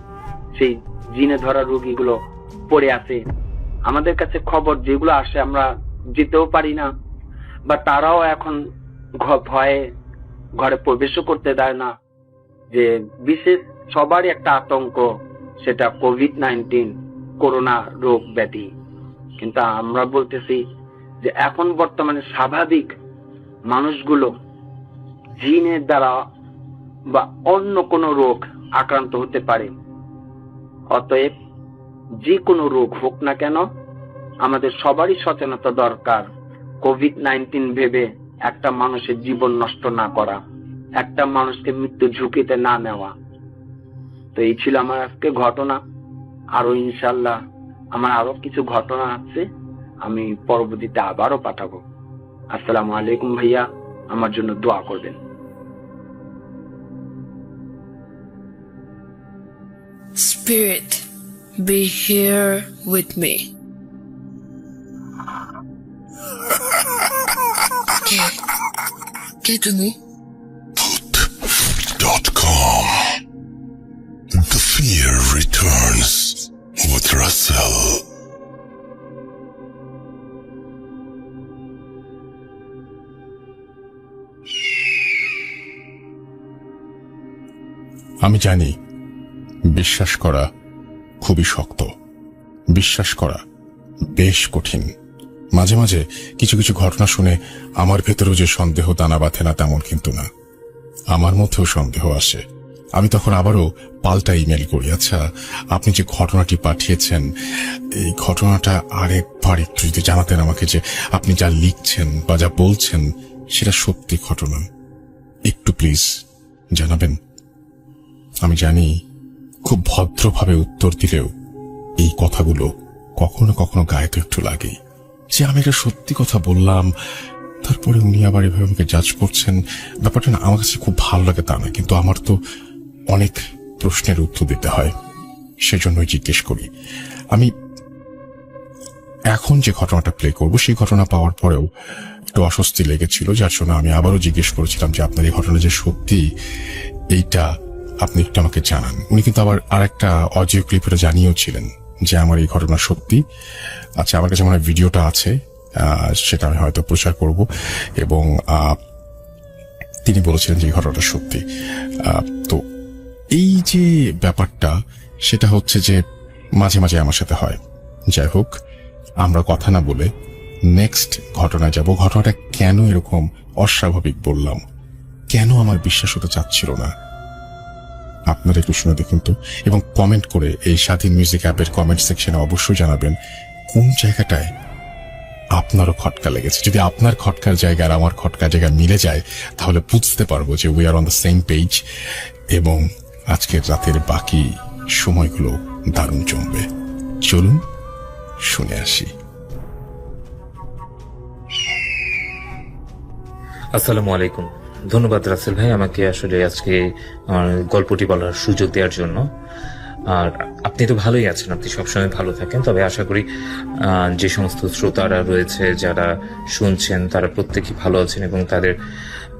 সেই জিনে ধরা রোগীগুলো পড়ে আছে। আমাদের কাছে খবর যেগুলো আসে আমরা যেতেও পারি না, বা তারাও এখন ভয়ে ঘরে প্রবেশও করতে দেয় না। যে বিশেষ সবারই একটা আতঙ্ক, সেটা কোভিড-19 করোনা রোগ ব্যাধি। কিন্তু আমরা বলতেছি যে এখন বর্তমানে স্বাভাবিক মানুষগুলো জিনের দ্বারা বা অন্য কোনো রোগ আক্রান্ত হতে পারে। অতএব যে কোনো রোগ হোক না কেন, আমাদের সবারই সচেতনতা দরকার। কোভিড-19 ভেবে একটা মানুষের জীবন নষ্ট না করা, একটা মানুষকে মৃত্যু ঝুঁকিতে না নেওয়া। তো এই ছিল আমার আজকে ঘটনা। আরো ইনশাল্লাহ আমার আরো কিছু ঘটনা আছে, আমি পরবর্তীতে আবারও পাঠাবো। আসসালামু আলাইকুম ভাইয়া, আমার জন্য দোয়া করবেন। Spirit, be here with me. কে তুমি? Put.com. The fear returns with Russell. আমি জানি বিশ্বাস করা খুবই শক্ত, বিশ্বাস করা বেশ কঠিন। মাঝে মাঝে কিছু কিছু ঘটনা শুনে আমার ভেতরেও যে সন্দেহ দানা বাঁধে না তেমন কিন্তু না, আমার মধ্যেও সন্দেহ আসে। আমি তখন আবারও পাল্টা ইমেল করি, আচ্ছা আপনি যে ঘটনাটি পাঠিয়েছেন, এই ঘটনাটা আরেকবার একটু যদি জানাতেন আমাকে, যে আপনি যা লিখছেন বা যা বলছেন সেটা সত্যি ঘটনা, একটু প্লিজ জানাবেন। আমি জানি খুব ভদ্রভাবে উত্তর দিলেও এই কথাগুলো কখনো কখনো গায়ে তো একটু লাগেই, যে আমি একটা সত্যি কথা বললাম, তারপরে উনি আবার এভাবে আমাকে জাজ করছেন। ব্যাপারটা না আমার কাছে খুব ভালো লাগে তা না, কিন্তু আমার তো অনেক প্রশ্নের উত্তর দিতে হয়, সেজন্যই জিজ্ঞেস করি। আমি এখন যে ঘটনাটা প্লে করব সেই ঘটনা পাওয়ার পরেও একটু অস্বস্তি লেগেছিল, যার জন্য আমি আবারও জিজ্ঞেস করেছিলাম যে আপনার এই ঘটনা যে সত্যি এইটা আপনি একটু আমাকে জানান। উনি কিন্তু আবার আরেকটা অডিও ক্লিপে জানিয়েও ছিলেন যে আমার এই ঘটনা সত্যি। আচ্ছা, আমার কাছে মনে হয় ভিডিওটা আছে, সেটা আমি হয়তো প্রচার করব। এবং তিনি বলেছিলেন যে এই ঘটনাটা সত্যি। তো এই যে ব্যাপারটা, সেটা হচ্ছে যে মাঝে মাঝে আমার সাথে হয়। যাই হোক, আমরা কথা না বলে নেক্সট ঘটনায় যাব। ঘটনাটা কেন এরকম অস্বাভাবিক বললাম, কেন আমার বিশ্বাস হতে চাচ্ছিল না, আপনারা একটু শুনে দেখুন তো, এবং কমেন্ট করে এই স্বাধীন মিউজিক অ্যাপের কমেন্ট সেকশনে অবশ্যই জানাবেন কোন জায়গাটায় আপনারও খটকা লেগেছে। যদি আপনার খটকার জায়গা আর আমার খটকার জায়গা মিলে যায়, তাহলে বুঝতে পারবো যে we are on the same page, এবং আজকের রাতের বাকি সময়গুলো দারুণ জমবে। চলুন শুনে আসি। আসসালামু আলাইকুম। ধন্যবাদ রাসেল ভাই আমাকে আসলে আজকে আমার গল্পটি বলার সুযোগ দেওয়ার জন্য। আর আপনি তো ভালোই আছেন, আপনি সবসময় ভালো থাকেন। তবে আশা করি যে সমস্ত শ্রোতারা রয়েছে যারা শুনছেন তারা প্রত্যেকেই ভালো আছেন এবং তাদের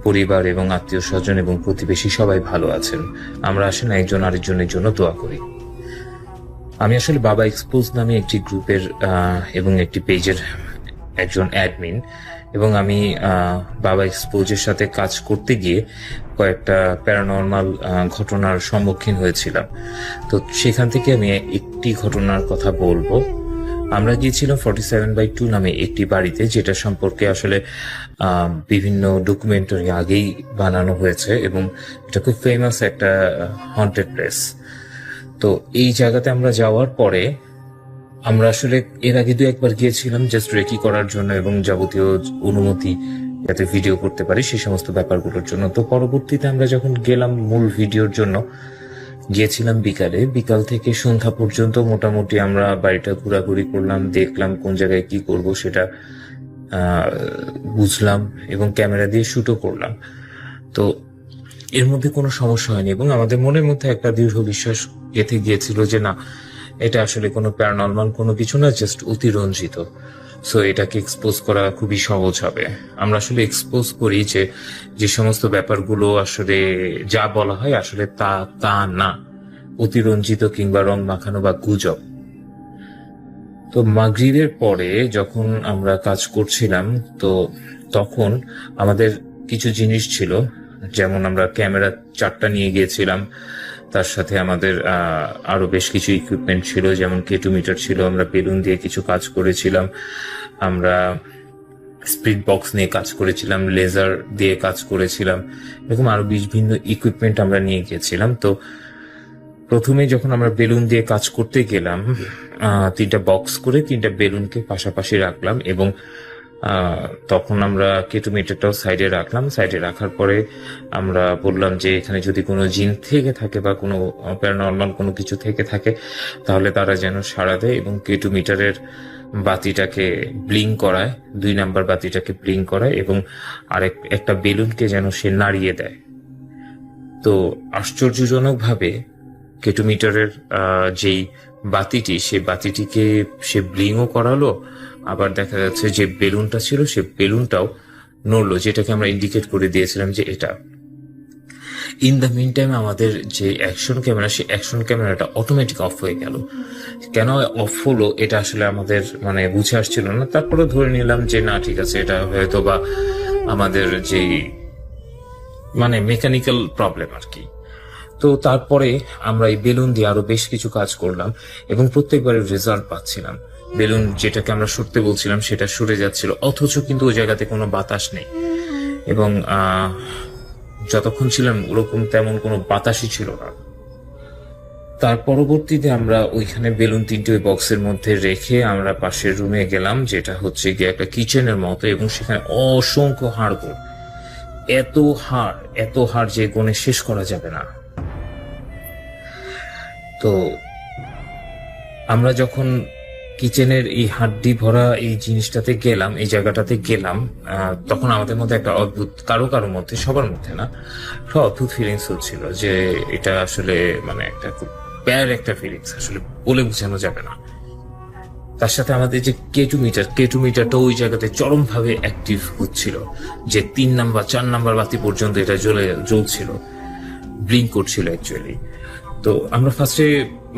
পরিবার এবং আত্মীয় স্বজন এবং প্রতিবেশী সবাই ভালো আছেন। আমরা আসলে একজন আরেকজনের জন্য দোয়া করি। আমি আসলে বাবা এক্সপোজ নামে একটি গ্রুপের এবং একটি পেজের একজন অ্যাডমিন, এবং আমি বাবা এক্সপোজের সাথে কাজ করতে গিয়ে কয়েকটা প্যারানর্মাল ঘটনার সম্মুখীন হয়েছিলাম। তো সেখান থেকে আমি একটি ঘটনার কথা বলবো। আমরা গিয়েছিলাম 47/2 নামে একটি বাড়িতে, যেটা সম্পর্কে আসলে বিভিন্ন ডকুমেন্টারি আগেই বানানো হয়েছে এবং এটা খুব ফেমাস একটা হন্টেড প্লেস। তো এই জায়গাতে আমরা যাওয়ার পরে আমরা আসলে এর আগে একবার গিয়েছিলাম জাস্ট রেকি করার জন্য এবং যাবতীয় অনুমতি যাতে ভিডিও করতে পারি সেই সমস্ত ব্যাপারগুলোর জন্য। তো পরবর্তীতে আমরা যখন গেলাম মূল ভিডিওর জন্য, গিয়েছিলাম বিকাল থেকে সন্ধ্যা পর্যন্ত মোটামুটি আমরা বাড়িটা ঘোরাঘুরি করলাম, দেখলাম কোন জায়গায় কি করব সেটা বুঝলাম এবং ক্যামেরা দিয়ে শুটও করলাম। তো এর মধ্যে কোনো সমস্যা হয়নি এবং আমাদের মনের মধ্যে একটা দৃঢ় বিশ্বাস গেঁথে গিয়েছিল যে না, এটা আসলে কোনো প্যারানর্মাল কোনো কিছু না, জাস্ট অতিরঞ্জিত। সো এটাকে এক্সপোজ করা খুবই সহজ হবে। আমরা আসলে এক্সপোজ করি যে সমস্ত ব্যাপারগুলো আসলে যা বলা হয় আসলে তা না, অতিরঞ্জিত কিংবা রং মাখানো বা গুজব। তো মাগরিবের পরে যখন আমরা কাজ করছিলাম, তো তখন আমাদের কিছু জিনিস ছিল, যেমন আমরা ক্যামেরা 4টা নিয়ে গিয়েছিলাম, তার সাথে আমাদের আরো বেশ কিছু ইকুইপমেন্ট ছিল, যেমন K2 মিটার ছিল, আমরা বেলুন দিয়ে কিছু কাজ করেছিলাম, আমরা স্পিড বক্স নিয়ে কাজ করেছিলাম, লেজার দিয়ে কাজ করেছিলাম, এরকম আরো বিভিন্ন ইকুইপমেন্ট আমরা নিয়ে গিয়েছিলাম। তো প্রথমে যখন আমরা বেলুন দিয়ে কাজ করতে গেলাম, 3টা বক্স করে 3টা বেলুনকে পাশাপাশি রাখলাম এবং তখন আমরা K2 মিটারটাও সাইডে রাখলাম। সাইডে রাখার পরে আমরা বললাম যে এখানে যদি কোনো জিন থেকে থাকে বা কোনো প্যারানর্মাল কোনো কিছু থেকে থাকে তাহলে তারা যেন সাড়া দেয় এবং K2 মিটারের বাতিটাকে ব্লিং করায়, 2 নাম্বার বাতিটাকে ব্লিং করায় এবং একটা বেলুনকে যেন সে নাড়িয়ে দেয়। তো আশ্চর্যজনকভাবে K2 মিটারের যেই বাতিটি, সেই বাতিটিকে সে ব্লিংও করালো, আবার দেখা যাচ্ছে যে বেলুনটা ছিল সে বেলুনটাও নড়লো, যেটাকে আমরা ইন্ডিকেট করে দিয়েছিলাম যে এটা। ইন দ্য মিন টাইম আমাদের যে অ্যাকশন ক্যামেরা, সেই অ্যাকশন ক্যামেরাটা অটোমেটিক অফ হয়ে গেল। কেন অফ হলো এটা আসলে আমাদের বুঝে আসছিল না। তারপরে ধরে নিলাম যে না ঠিক আছে, এটা হয়তো বা আমাদের যে মেকানিক্যাল প্রবলেম আর কি। তো তারপরে আমরা এই বেলুন দিয়ে আরো বেশ কিছু কাজ করলাম এবং প্রত্যেকবারের রেজাল্ট পাচ্ছিলাম। বেলুন যেটাকে আমরা সরতে বলছিলাম সেটা সরে যাচ্ছিল, অথচ কিন্তু ওই জায়গাতে কোনো বাতাস নেই এবং যতক্ষণ ছিলাম ওরকম তেমন কোনো বাতাসই ছিল না। তার পরবর্তীতে আমরা ওইখানে বেলুন 3টে ওই বক্সের মধ্যে রেখে আমরা পাশের রুমে গেলাম, যেটা হচ্ছে গিয়ে একটা কিচেনের মতো, এবং সেখানে অসংখ্য হাড়গোড়, এত হাড় যে গুণে শেষ করা যাবে না। তো আমরা যখন কিচেনের এই হাড্ডি ভরা এই জিনিসটাতে গেলাম, এই জায়গাটাতে গেলাম, তখন আমাদের মধ্যে একটা অদ্ভুত, কারো মধ্যে, সবার মধ্যে না, একটা অদ্ভুত ফিলিংস হচ্ছিল যে এটা আসলে একটা খুব ব্যাড একটা ফিলিংস, আসলে বলে বোঝানো যাবে না। তার সাথে আমাদের যে K2 মিটারটা ওই জায়গাতে চরম ভাবে অ্যাক্টিভ হচ্ছিল, যে 3 নাম্বার 4 নাম্বার বাতি পর্যন্ত এটা জ্বলছিল, ব্লিঙ্ক করছিল অ্যাকচুয়ালি। তো আমরা ফার্স্টে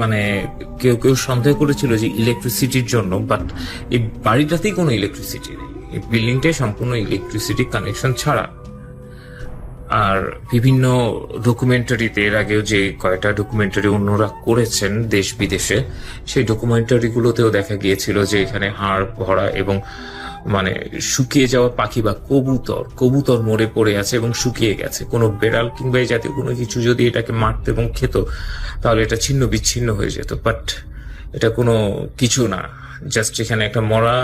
মানে কেউ কেউ সন্দেহ করেছিল যে ইলেকট্রিসিটির জন্য, বাট এই বাড়িটাতেই কোনো ইলেকট্রিসিটি নেই, এই বিল্ডিংটাই সম্পূর্ণ ইলেকট্রিসিটি কানেকশন ছাড়া। আর বিভিন্ন ডকুমেন্টারিতে এর আগেও যে কয়টা ডকুমেন্টারি অন্যরা করেছেন দেশ বিদেশে, সেই ডকুমেন্টারি গুলোতেও দেখা গিয়েছিল যে এখানে হাড় ভরা এবং মানে শুকিয়ে যাওয়া পাখি বা কবুতর মরে পড়ে আছে এবং শুকিয়ে গেছে। কোনো বেড়াল কিংবা এই জাতীয় কোনো কিছু যদি এটাকে মারতো এবং খেত, তাহলে এটা ছিন্ন বিচ্ছিন্ন হয়ে যেত। বাট এটা কোনো কিছু না, জাস্ট এখানে একটা মরা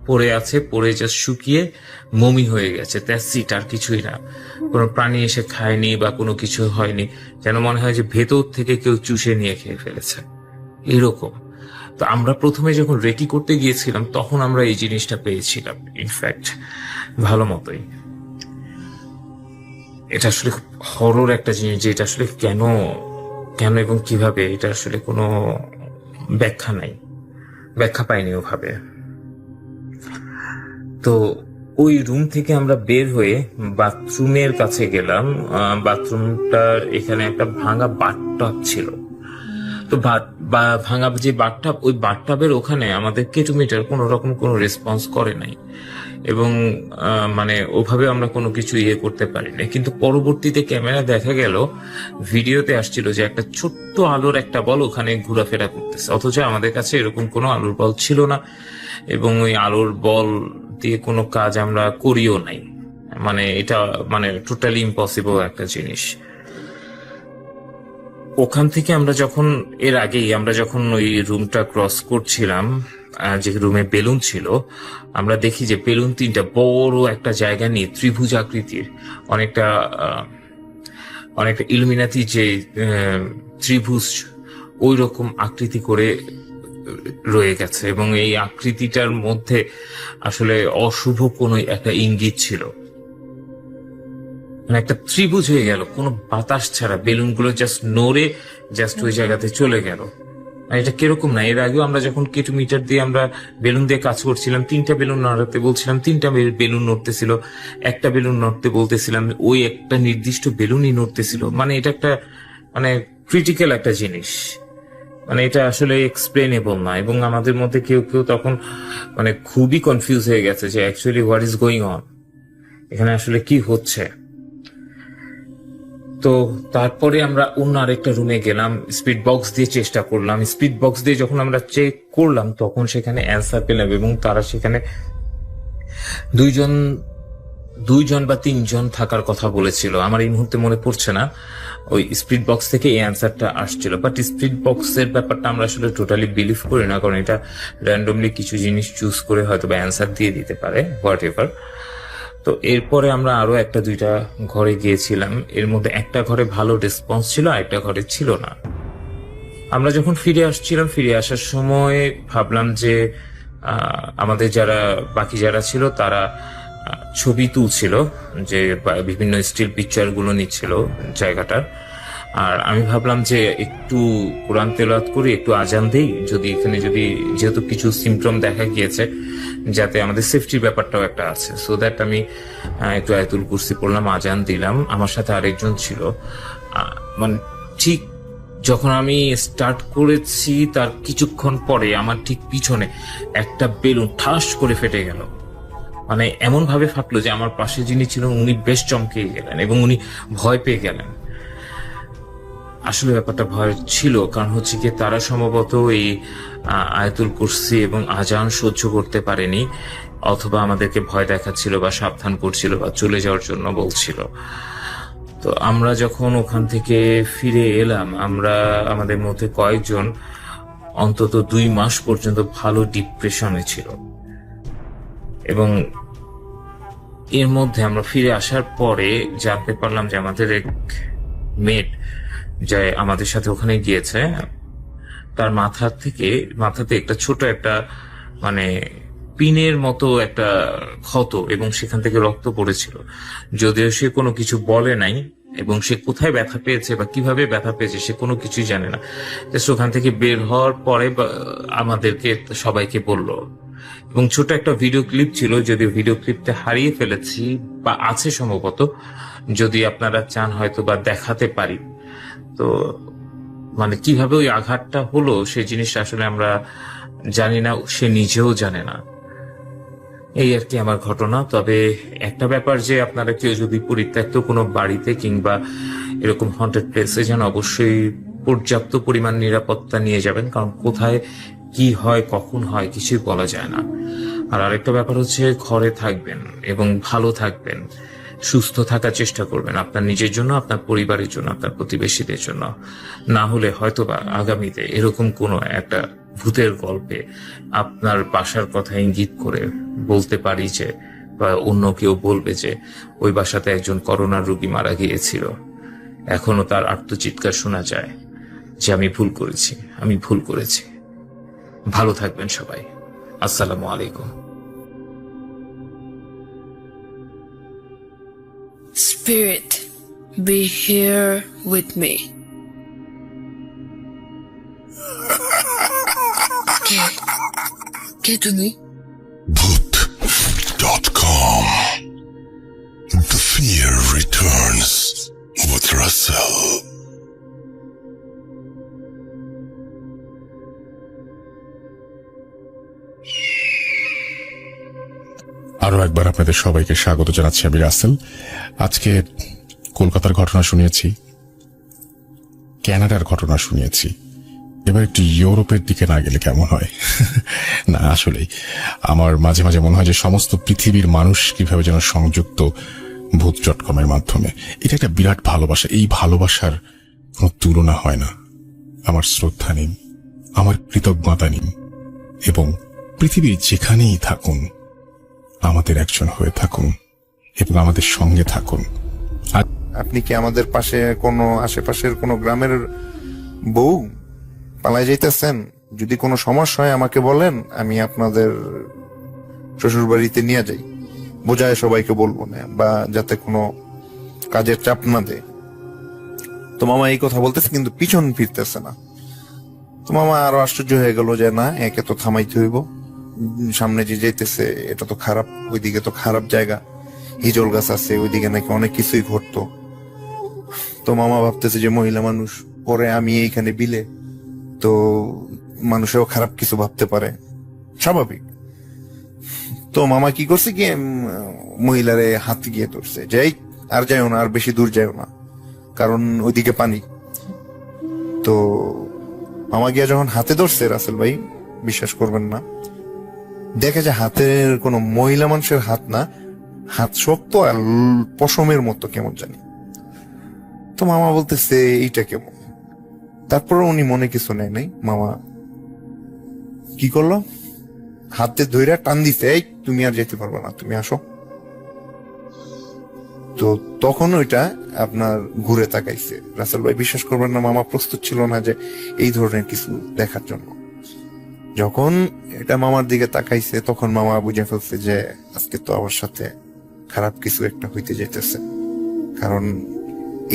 পড়ে আছে, পড়ে জাস্ট শুকিয়ে মমি হয়ে গেছে, দ্যাটস ইট, আর কিছুই না। কোনো প্রাণী এসে খায়নি বা কোনো কিছু হয়নি, যেন মনে হয় যে ভেতর থেকে কেউ চুষে নিয়ে খেয়ে ফেলেছে, এরকম। তো আমরা প্রথমে যখন রেকি করতে গিয়েছিলাম তখন আমরা এই জিনিসটা পেয়েছিলাম, ইনফ্যাক্ট ভালো মতোই। এটা আসলে খুব হরর একটা জিনিস, যে এটা আসলে কেন এবং কিভাবে, এটা আসলে কোনো ব্যাখ্যা নাই, ব্যাখ্যা পাইনি ওভাবে। তো ওই রুম থেকে আমরা বের হয়ে বাথরুমের কাছে গেলাম। বাথরুমটার এখানে একটা ভাঙা বাথটাব ছিল। তো ভাঙা যে বাথটাব, ওই বাথটাবের ওখানে আমাদের কেটোমিটার কোনো রকম কোনো রেসপন্স করে নাই, এবং মানে ওভাবে আমরা কোনো কিছু ইয়ে করতে পারি না। কিন্তু পরবর্তীতে ক্যামেরা দেখা গেল, ভিডিওতে আসছিল যে একটা ছোট্ট আলোর একটা বল ওখানে ঘোরাফেরা করতেছে, অথচ আমাদের কাছে এরকম কোনো আলোর বল ছিল না, এবং ওই আলোর বল দিয়ে কোনো কাজ আমরা করিও নাই। মানে এটা মানে টোটালি ইম্পসিবল একটা জিনিস। ওখান থেকে আমরা যখন এর আগেই আমরা যখন ওই রুমটা ক্রস করছিলাম, যে রুমে বেলুন ছিল, আমরা দেখি যে বেলুন তিনটা বড় একটা জায়গা নিয়ে ত্রিভুজ আকৃতির, অনেকটা ইলুমিনাতি যে ত্রিভুজ ওই রকম আকৃতি করে রয়ে গেছে, এবং এই আকৃতিটার মধ্যে আসলে অশুভ কোনো একটা ইঙ্গিত ছিল। মানে একটা ত্রিভুজ হয়ে গেল কোনো বাতাস ছাড়া, বেলুনগুলো জাস্ট নড়ে জাস্ট ওই জায়গাতে চলে গেল। এটা কিরকম না, এর আগেও আমরা যখন কেটোমিটার দিয়ে আমরা বেলুন দিয়ে কাজ করছিলাম, 3টা বেলুন নড়াতে বলছিলাম, 3টা বেলুন নড়তেছিল, একটা বেলুন নড়তে বলতেছিলাম, ওই একটা নির্দিষ্ট বেলুনই নড়তেছিল। মানে এটা একটা মানে ক্রিটিক্যাল একটা জিনিস, মানে এটা আসলে এক্সপ্লেনেবল না। এবং আমাদের মধ্যে কেউ কেউ তখন মানে খুবই কনফিউজ হয়ে গেছে যে actually what is going on, এখানে আসলে কি হচ্ছে। তো তারপরে আমরা অন্য আরেকটা রুমে গেলাম, স্পিড বক্স দিয়ে চেষ্টা করলাম। স্পিড বক্স দিয়ে যখন আমরা চেক করলাম তখন সেখানে অ্যান্সার পেলাম, এবং তারা সেখানে দুইজন বা 3জন থাকার কথা বলেছিল, আমার এই মুহূর্তে মনে পড়ছে না। ওই স্পিড বক্স থেকে এই অ্যান্সারটা আসছিল, বাট স্পিড বক্সের ব্যাপারটা আমরা আসলে টোটালি বিলিভ করি না, কারণ এটা র্যান্ডমলি কিছু জিনিস চুজ করে হয়তো বা অ্যান্সার দিয়ে দিতে পারে, হোয়াট এভার। তো এরপরে আমরা আরো 1-2টা ঘরে গিয়েছিলাম, এর মধ্যে একটা ঘরে ভালো রেসপন্স ছিল, আরেকটা ঘরে ছিল না। আমরা যখন ফিরে আসছিলাম, ফিরে আসার সময় ভাবলাম যে আমাদের বাকি যারা ছিল তারা ছবি তুলছিল, যে বিভিন্ন স্টিল পিকচার গুলো নিচ্ছিল জায়গাটার। আর আমি ভাবলাম যে একটু কোরআন তেলাওয়াত করি, একটু আজান দেই, যদি এখানে যেহেতু কিছু সিমটম দেখা গিয়েছে, যাতে আমাদের সেফটির ব্যাপারটাও একটা আছে। সো দ্যাট আমি একটু আয়াতুল কুরসি পড়লাম, আজান দিলাম। আমার সাথে আরেকজন ছিল, মানে ঠিক যখন আমি স্টার্ট করেছি তার কিছুক্ষণ পরে আমার ঠিক পিছনে একটা বেলুন ঠাস করে ফেটে গেল। মানে এমন ভাবে ফাটলো যে আমার পাশে যিনি ছিলেন উনি বেশ চমকে গেলেন এবং উনি ভয় পেয়ে গেলেন। আসলে ব্যাপারটা ভয় ছিল, কারণ হচ্ছে কি তারা সম্ভবত এই আয়াতুল কুরসি এবং আজান সহ্য করতে পারেনি, অথবা আমাদেরকে ভয় দেখাচ্ছিল বা সাবধান করছিল বা চলে যাওয়ার জন্য বলছিল। তো আমরা যখন ওখান থেকে ফিরে এলাম, আমাদের মধ্যে কয়েকজন অন্তত 2 মাস পর্যন্ত ভালো ডিপ্রেশনে ছিল, এবং এর মধ্যে আমরা ফিরে আসার পরে জানতে পারলাম যে আমাদের এক মেট যে আমাদের সাথে ওখানে গিয়েছে, তার মাথাতে একটা ছোট একটা মানে পিনের মতো একটা ক্ষত, এবং সেখান থেকে রক্ত পড়েছিল। যদিও সে কোনো কিছু বলে নাই, এবং সে কোথায় ব্যথা পেয়েছে বা কিভাবে ব্যথা পেয়েছে সে কোনো কিছুই জানে না। ওখান থেকে বের হওয়ার পরে আমাদেরকে সবাইকে বলল, এবং ছোট একটা ভিডিও ক্লিপ ছিল, যদিও ভিডিও ক্লিপটা হারিয়ে ফেলেছি বা আছে সম্ভবত, যদি আপনারা চান হয়তো বা দেখাতে পারি। তো মানে কিভাবে ওই আঘাতটা হলো সেই জিনিসটা আসলে আমরা জানি না, সে নিজেও জানে না। এই আর কি আমার ঘটনা। তবে একটা ব্যাপার যে আপনারা কেউ যদি পরিত্যক্ত কোনো বাড়িতে কিংবা এরকম হন্টেড প্লেসে যান, অবশ্যই পর্যাপ্ত পরিমাণ নিরাপত্তা নিয়ে যাবেন, কারণ কোথায় কি হয় কখন হয় কিছুই বলা যায় না। আর আরেকটা ব্যাপার হচ্ছে ঘরে থাকবেন এবং ভালো থাকবেন, সুস্থ থাকার চেষ্টা করবেন আপনার নিজের জন্য, আপনার পরিবারের জন্য, আপনার প্রতিবেশীদের জন্য। না হলে হয়তোবা আগামীতে এরকম কোনো একটা ভূতের গল্পে আপনার বাসার কথা ইঙ্গিত করে বলতে পারি যে, বা অন্য কেউ বলবে যে ওই বাসাতে একজন করোনার রোগী মারা গিয়েছিল, এখনো তার আর্তচিৎকার শোনা যায় যে আমি ভুল করেছি, আমি ভুল করেছি। ভালো থাকবেন সবাই। আসসালামু আলাইকুম। Spirit, be here with me. কে তুমি? Bhoot.com. The fear returns with Russell. আরো একবার আপনাদের সবাইকে স্বাগত জানাচ্ছি, আমি রাসেল। আজকে কলকাতার ঘটনা শুনিয়েছি, কানাডার ঘটনা শুনিয়েছি, এবার একটু ইউরোপের দিকে না গেলে কেমন হয়? না, আসলেই আমার মাঝে মাঝে মনে হয় যে সমস্ত পৃথিবীর মানুষ কিভাবে যেন সংযুক্ত ভূত.com এর মাধ্যমে। এটা একটা বিরাট ভালোবাসা, এই ভালোবাসার কোনো তুলনা হয় না। আমার শ্রদ্ধা নিন, আমার কৃতজ্ঞতা নিন, এবং পৃথিবীর যেখানেই থাকুন আমাদের একজন হয়ে থাকুন এবং আমাদের সঙ্গে থাকুন। আপনি কি আমাদের পাশে কোনো আশেপাশের কোনো গ্রামের বউ পালায় যাইতেছেন? যদি কোনো সমস্যা হয় আমাকে বলেন, আমি আপনাদের শ্বশুর বাড়িতে নিয়ে যাই, বোঝায় সবাইকে বলবো না, বা যাতে কোনো কাজের চাপ না দেয়। তো মামা এই কথা বলতেছে কিন্তু পিছন ফিরতেছে না। তো মামা আরো আশ্চর্য হয়ে গেল যে না, একে তো থামাইতে হইব, সামনে যে যাইতেছে এটা তো খারাপ, ওইদিকে তো খারাপ জায়গা, হিজল গাছ আছে, ওইদিকে নাকি অনেক কিছুই ঘটতো। তো মামা ভাবতেছে যে মহিলা মানুষ, পরে আমি এইখানে বিলে, তো মানুষেও খারাপ কিছু ভাবতে পারে, স্বাভাবিক। তো মামা কি করছে কি, মহিলারে হাত গিয়ে ধরছে, যাই আর যাইও না, আর বেশি দূর যাইও না, কারণ ওইদিকে পানি। তো মামা গিয়া যখন হাতে ধরছে, রাসেল ভাই বিশ্বাস করবেন না, দেখে যে হাতের কোনো মহিলা মানুষের হাত না, হাত শক্ত আর পশমের মতো কেমন জানি। তো মামা বলতেছে এইটা কেমন। তারপর উনি মনে কিছু নেয় নাই, মামা কি করলো, হাতে ধইরা টান দিছে, এই তুমি আর যেতে পারবে না, তুমি আসো। তো তখন ওইটা আপনার ঘুরে তাকাইছে। রাসেল ভাই বিশ্বাস করবেন না, মামা প্রস্তুত ছিল না যে এই ধরনের কিছু দেখার জন্য। যখন এটা মামার দিকে তাকাইছে, তখন মামা বুঝে ফেলছে যে আজকে তো আমার সাথে খারাপ কিছু একটা হইতে যেতেছে, কারণ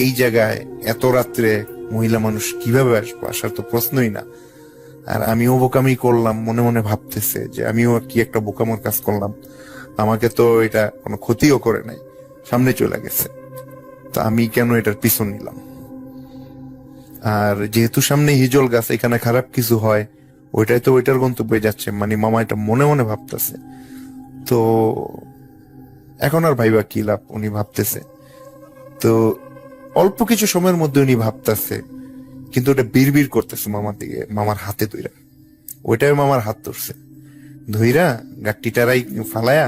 এই জায়গায় এত রাত্রে মহিলা মানুষ কিভাবে আসবো, আসার তো প্রশ্নই না। আর আমিও বোকামি করলাম, মনে মনে ভাবতেছে যে আমিও কি একটা বোকামোর কাজ করলাম, আমাকে তো এটা কোনো ক্ষতিও করে নাই, সামনে চলে গেছে, তো আমি কেন এটার পিছন নিলাম। আর যেহেতু সামনে হিজল গাছ, এখানে খারাপ কিছু হয়, ওইটাই তো ওইটার গন্তব্যে যাচ্ছে, মানে মামা এটা মনে মনে ভাবতেছে। তো এখন আর ভাইবা কি লাভ, উনি ভাবতেছে। তো অল্প কিছু সময়ের মধ্যে উনি ভাবতেছে, কিন্তু ওটা বিড়বিড় করতেছে মামার দিকে, মামার হাতে ধইরা। ওইটাই মামার হাত ধরছে, ধইরা গাট্টিটারাই ফালায়া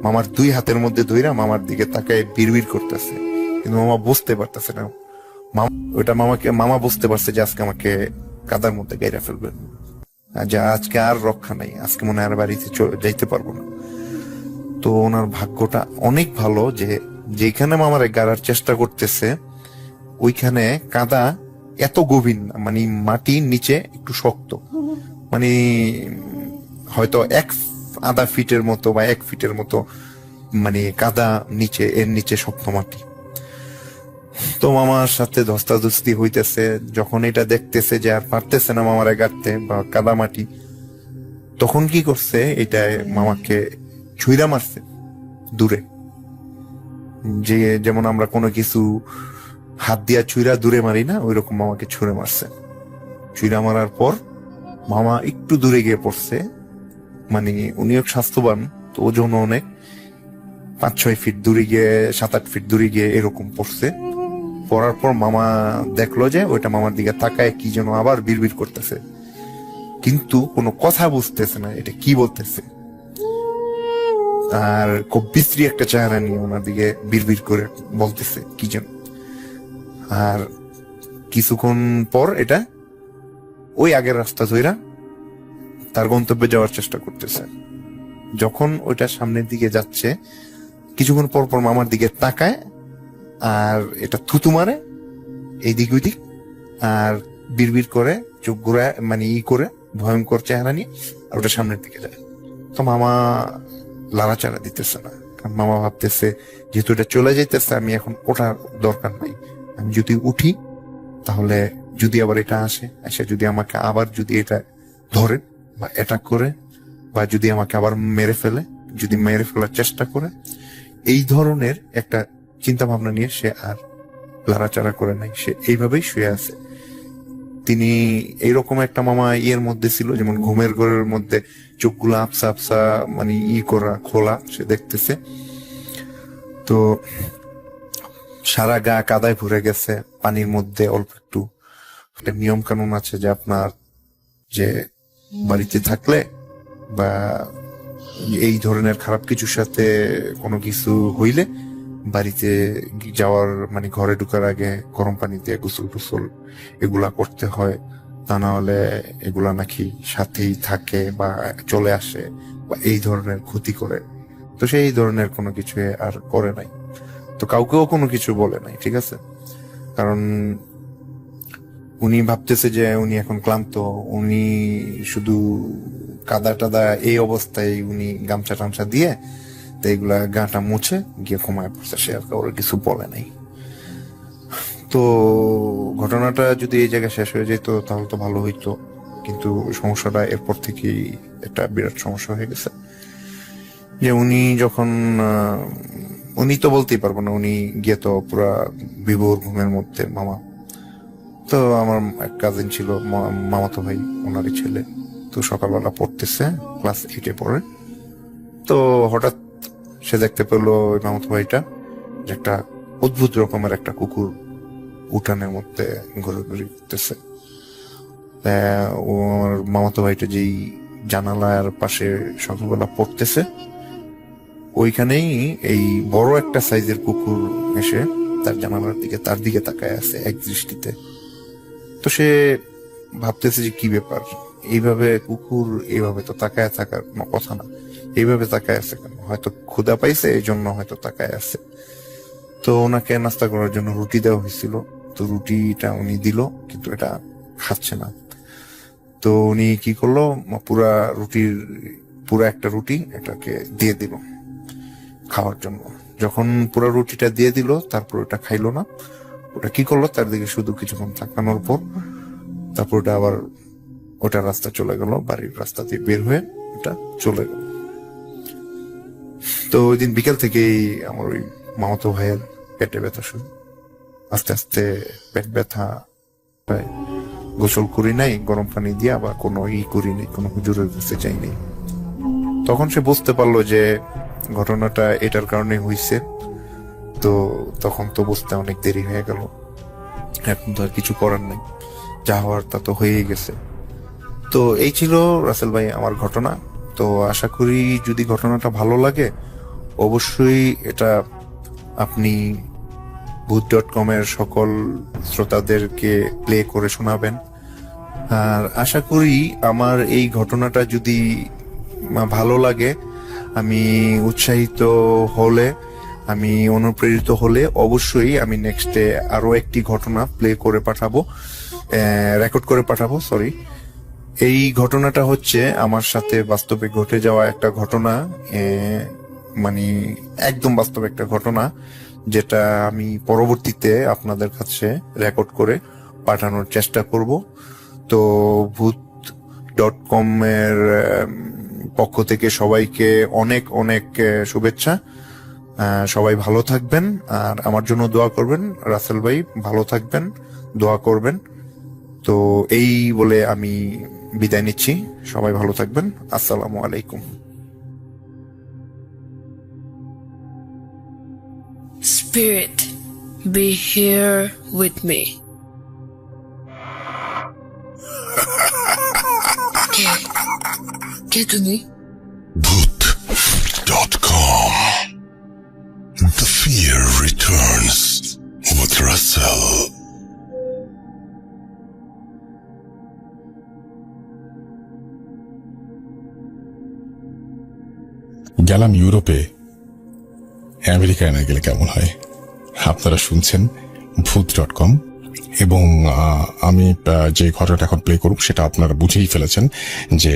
মামার দুই হাতের মধ্যে ধইরা মামার দিকে তাকায় বিড়বিড় করতেছে, কিন্তু মামা বুঝতে পারতেছে না। মামা বুঝতে পারছে যে আজকে আমাকে কাদার মধ্যে গাইরা ফেলবেন, যা আজকে আর রক্ষা নাই, আজকে মনে আর বাড়িতে যাইতে পারবো না। তো ওনার ভাগ্যটা অনেক ভালো যে যেখানে মামারে গাড়ার চেষ্টা করতেছে ওইখানে কাদা এত গভীর না, মানে মাটির নিচে একটু শক্ত, মানে হয়তো আধা ফিটের মতো বা 1 ফিটের মতো, মানে কাদা নিচে, এর নিচে শক্ত মাটি। তো মামার সাথে ধস্তাধস্তি হইতেছে, যখন এটা দেখতেছে যে আর পারতেছে না মামারে গাড়তে বা কাদা মাটি, তখন কি করছে, এটা মামাকে ছুঁড়া মারছে দূরে, যে যেমন আমরা কোনো কিছু হাত দিয়া ছুঁড়া দূরে মারি না, ওই রকম মামাকে ছুঁড়ে মারছে। চুইরা মারার পর মামা একটু দূরে গিয়ে পড়ছে, মানে উনিও স্বাস্থ্যবান, তো ওজন অনেক, 5-6 ফিট দূরে গিয়ে, 7-8 ফিট দূরে গিয়ে এরকম পড়ছে। পড়ার পর মামা দেখলো যে ওইটা মামার দিকে তাকায় কি যেন আবার বিড়বিড় করতেছে, কিন্তু কোনো কথা বুঝতেছে না এটা কি বলতেছে, আর খুব বিশ্রী একটা চেহারা নিয়ে ওনার দিকে বিড়বিড় করে বলতেছে কি যেন। আর কিছুক্ষণ পর এটা ওই আগের রাস্তা ধইরা তার গন্তব্যে যাওয়ার চেষ্টা করতেছে। যখন ওইটা সামনের দিকে যাচ্ছে, কিছুক্ষণ পর পর মামার দিকে তাকায় আর এটা থুতু মারে এইদিক ওইদিক, আর বিড়বিড় করে চোখ ঘুরায়, মানে করে ভয়ঙ্কর চেহারা নিয়ে আর ওটা সামনের দিকে যায়। তো মামা লাড়াচাড়া দিতেছে না, কারণ মামা ভাবতেছে যেহেতু এটা চলে যাইতেছে আমি এখন ওঠার দরকার নাই, আমি যদি উঠি তাহলে যদি আবার এটা এসে যদি আমাকে আবার যদি এটা ধরে বা অ্যাটাক করে বা যদি আমাকে আবার মেরে ফেলে, যদি মেরে ফেলার চেষ্টা করে, এই ধরনের একটা চিন্তা ভাবনা নিয়ে সে আর লড়াচড়া করে নাই, সে এইভাবেই শুয়ে আছে। তিনি এইরকম একটা মামা ইয়ের মধ্যে ছিল, যেমন ঘুমের ঘরের মধ্যে চোখগুলো আপসা আপসা মানে করা খোলা সে দেখতেছে। তো সারা গা কাদায় ভরে গেছে, পানির মধ্যে অল্প একটু। একটা নিয়ম কানুন আছে যে আপনার যে বাড়িতে থাকলে বা এই ধরনের খারাপ কিছুর সাথে কোনো কিছু হইলে বাড়িতে যাওয়ার মানে ঘরে ঢুকার আগে গরম পানি দিয়ে গোসল টোসল এগুলা করতে হয়, তা না হলে এগুলা নাকি সাথেই থাকে বা চলে আসে বা এই ধরনের ক্ষতি করে। তো সেই ধরনের কোনো কিছু আর করে নাই, তো কাউকেও কোনো কিছু বলে নাই, ঠিক আছে। কারণ উনি ভাবতেছে যে উনি এখন ক্লান্ত, উনি শুধু কাদা টাদা এই অবস্থায় উনি গামছা টামছা দিয়ে তো এগুলা গাটা মুছে গিয়ে ঘুমায় পড়ছে, সে আর কাউকে কিছু বলে নাই। তো ঘটনাটা যদি এই জায়গায় শেষ হয়ে যেত তাহলে তো ভালো হইতো, কিন্তু সমস্যাটা এরপর থেকেই একটা বিরাট সমস্যা হয়ে গেছে। যে উনি যখন উনি তো বলতেই পারবো না, উনি গিয়ে তো পুরা বিভোর ঘুমের মধ্যে মামা। তো আমার এক কাজিন ছিল, মামাতো ভাই, ওনারই ছেলে, তো সকালবেলা পড়তেছে, ক্লাস 8-এ পড়ে। তো হঠাৎ সে দেখতে পেলো ওই মামাতো ভাইটা যে একটা অদ্ভুত রকমের একটা কুকুর উঠানের মধ্যে ঘোরাঘুরি করতেছে। ও আমার মামাতো ভাইটা যেই জানালার পাশে সকালবেলা পড়তেছে, ওইখানেই এই বড় একটা সাইজের কুকুর এসে তার জানালার দিকে তার দিকে তাকায় আছে এক দৃষ্টিতে। তো সে ভাবতেছে যে কি ব্যাপার, এইভাবে কুকুর এইভাবে তো তাকায় থাকার কোনো কথা না, এইভাবে তাকায় আছে কেন, হয়তো ক্ষুধা পাইছে এই জন্য হয়তো তাকায় আছে। তো ওনাকে নাস্তা করার জন্য রুটি দেওয়া হয়েছিল, তো রুটিটা উনি দিল কিন্তু এটা খাচ্ছে না। তো উনি কি করলো, পুরা একটা রুটি এটাকে দিয়ে দিল খাওয়ার জন্য। যখন পুরো রুটিটা দিয়ে দিল তারপর ওটা খাইলো না, ওটা কি করলো তার দিকে শুধু কিছুক্ষণ তাকানোর পর তারপর ওটা আবার ওটা রাস্তা চলে গেল, বাড়ির রাস্তা দিয়ে বের হয়ে ওটা চলে গেল। তো ওই দিন বিকেল থেকেই আমার ওই মামাতো ভাইয়ের পেটে ব্যথা শুরু, আস্তে আস্তে পেট ব্যথা, গোসল করি নাই গরম পানি দিয়ে, আবার কোনো করি নাই, কোনো হুজুরের কাছে যাই নাই। তখন সে বুঝতে পারলো যে ঘটনাটা এটার কারণে হয়েছে। তো তখন তো বুঝতে অনেক দেরি হয়ে গেল, এখন তো আর কিছু করার নাই, যা হওয়ার তা তো হয়েই গেছে। তো এই ছিল রাসেল ভাই আমার ঘটনা। তো আশা করি যদি ঘটনাটা ভালো লাগে অবশ্যই এটা আপনি ভূত.com এর সকল শ্রোতাদেরকে প্লে করে শোনাবেন। আর আশা করি আমার এই ঘটনাটা যদি ভালো লাগে, আমি উৎসাহিত হলে, আমি অনুপ্রেরিত হলে অবশ্যই আমি নেক্সটে আরো একটি ঘটনা প্লে করে পাঠাবো, রেকর্ড করে পাঠাবো, সরি। এই ঘটনাটা হচ্ছে আমার সাথে বাস্তবে ঘটে যাওয়া একটা ঘটনা, মানে একদম বাস্তব একটা ঘটনা, যেটা আমি পরবর্তীতে আপনাদের কাছে রেকর্ড করে পাঠানোর চেষ্টা করব। তো ভূত.com এর পক্ষ থেকে সবাইকে অনেক অনেক শুভেচ্ছা। সবাই ভালো থাকবেন আর আমার জন্য দোয়া করবেন। রাসেল ভাই ভালো থাকবেন, দোয়া করবেন। তো এই বলে আমি বিদায় নিচ্ছি। সবাই ভালো থাকবেন। আসসালামু আলাইকুম। Spirit, be here with me. কে তুমি? Bhoot.com. The fear returns with Russell. গেলাম ইউরোপে, আমেরিকায় না গেলে কেমন হয়? আপনারা শুনছেন ভূত.com এবং আমি যে ঘটনাটা এখন প্লে করব সেটা আপনারা বুঝেই ফেলেছেন যে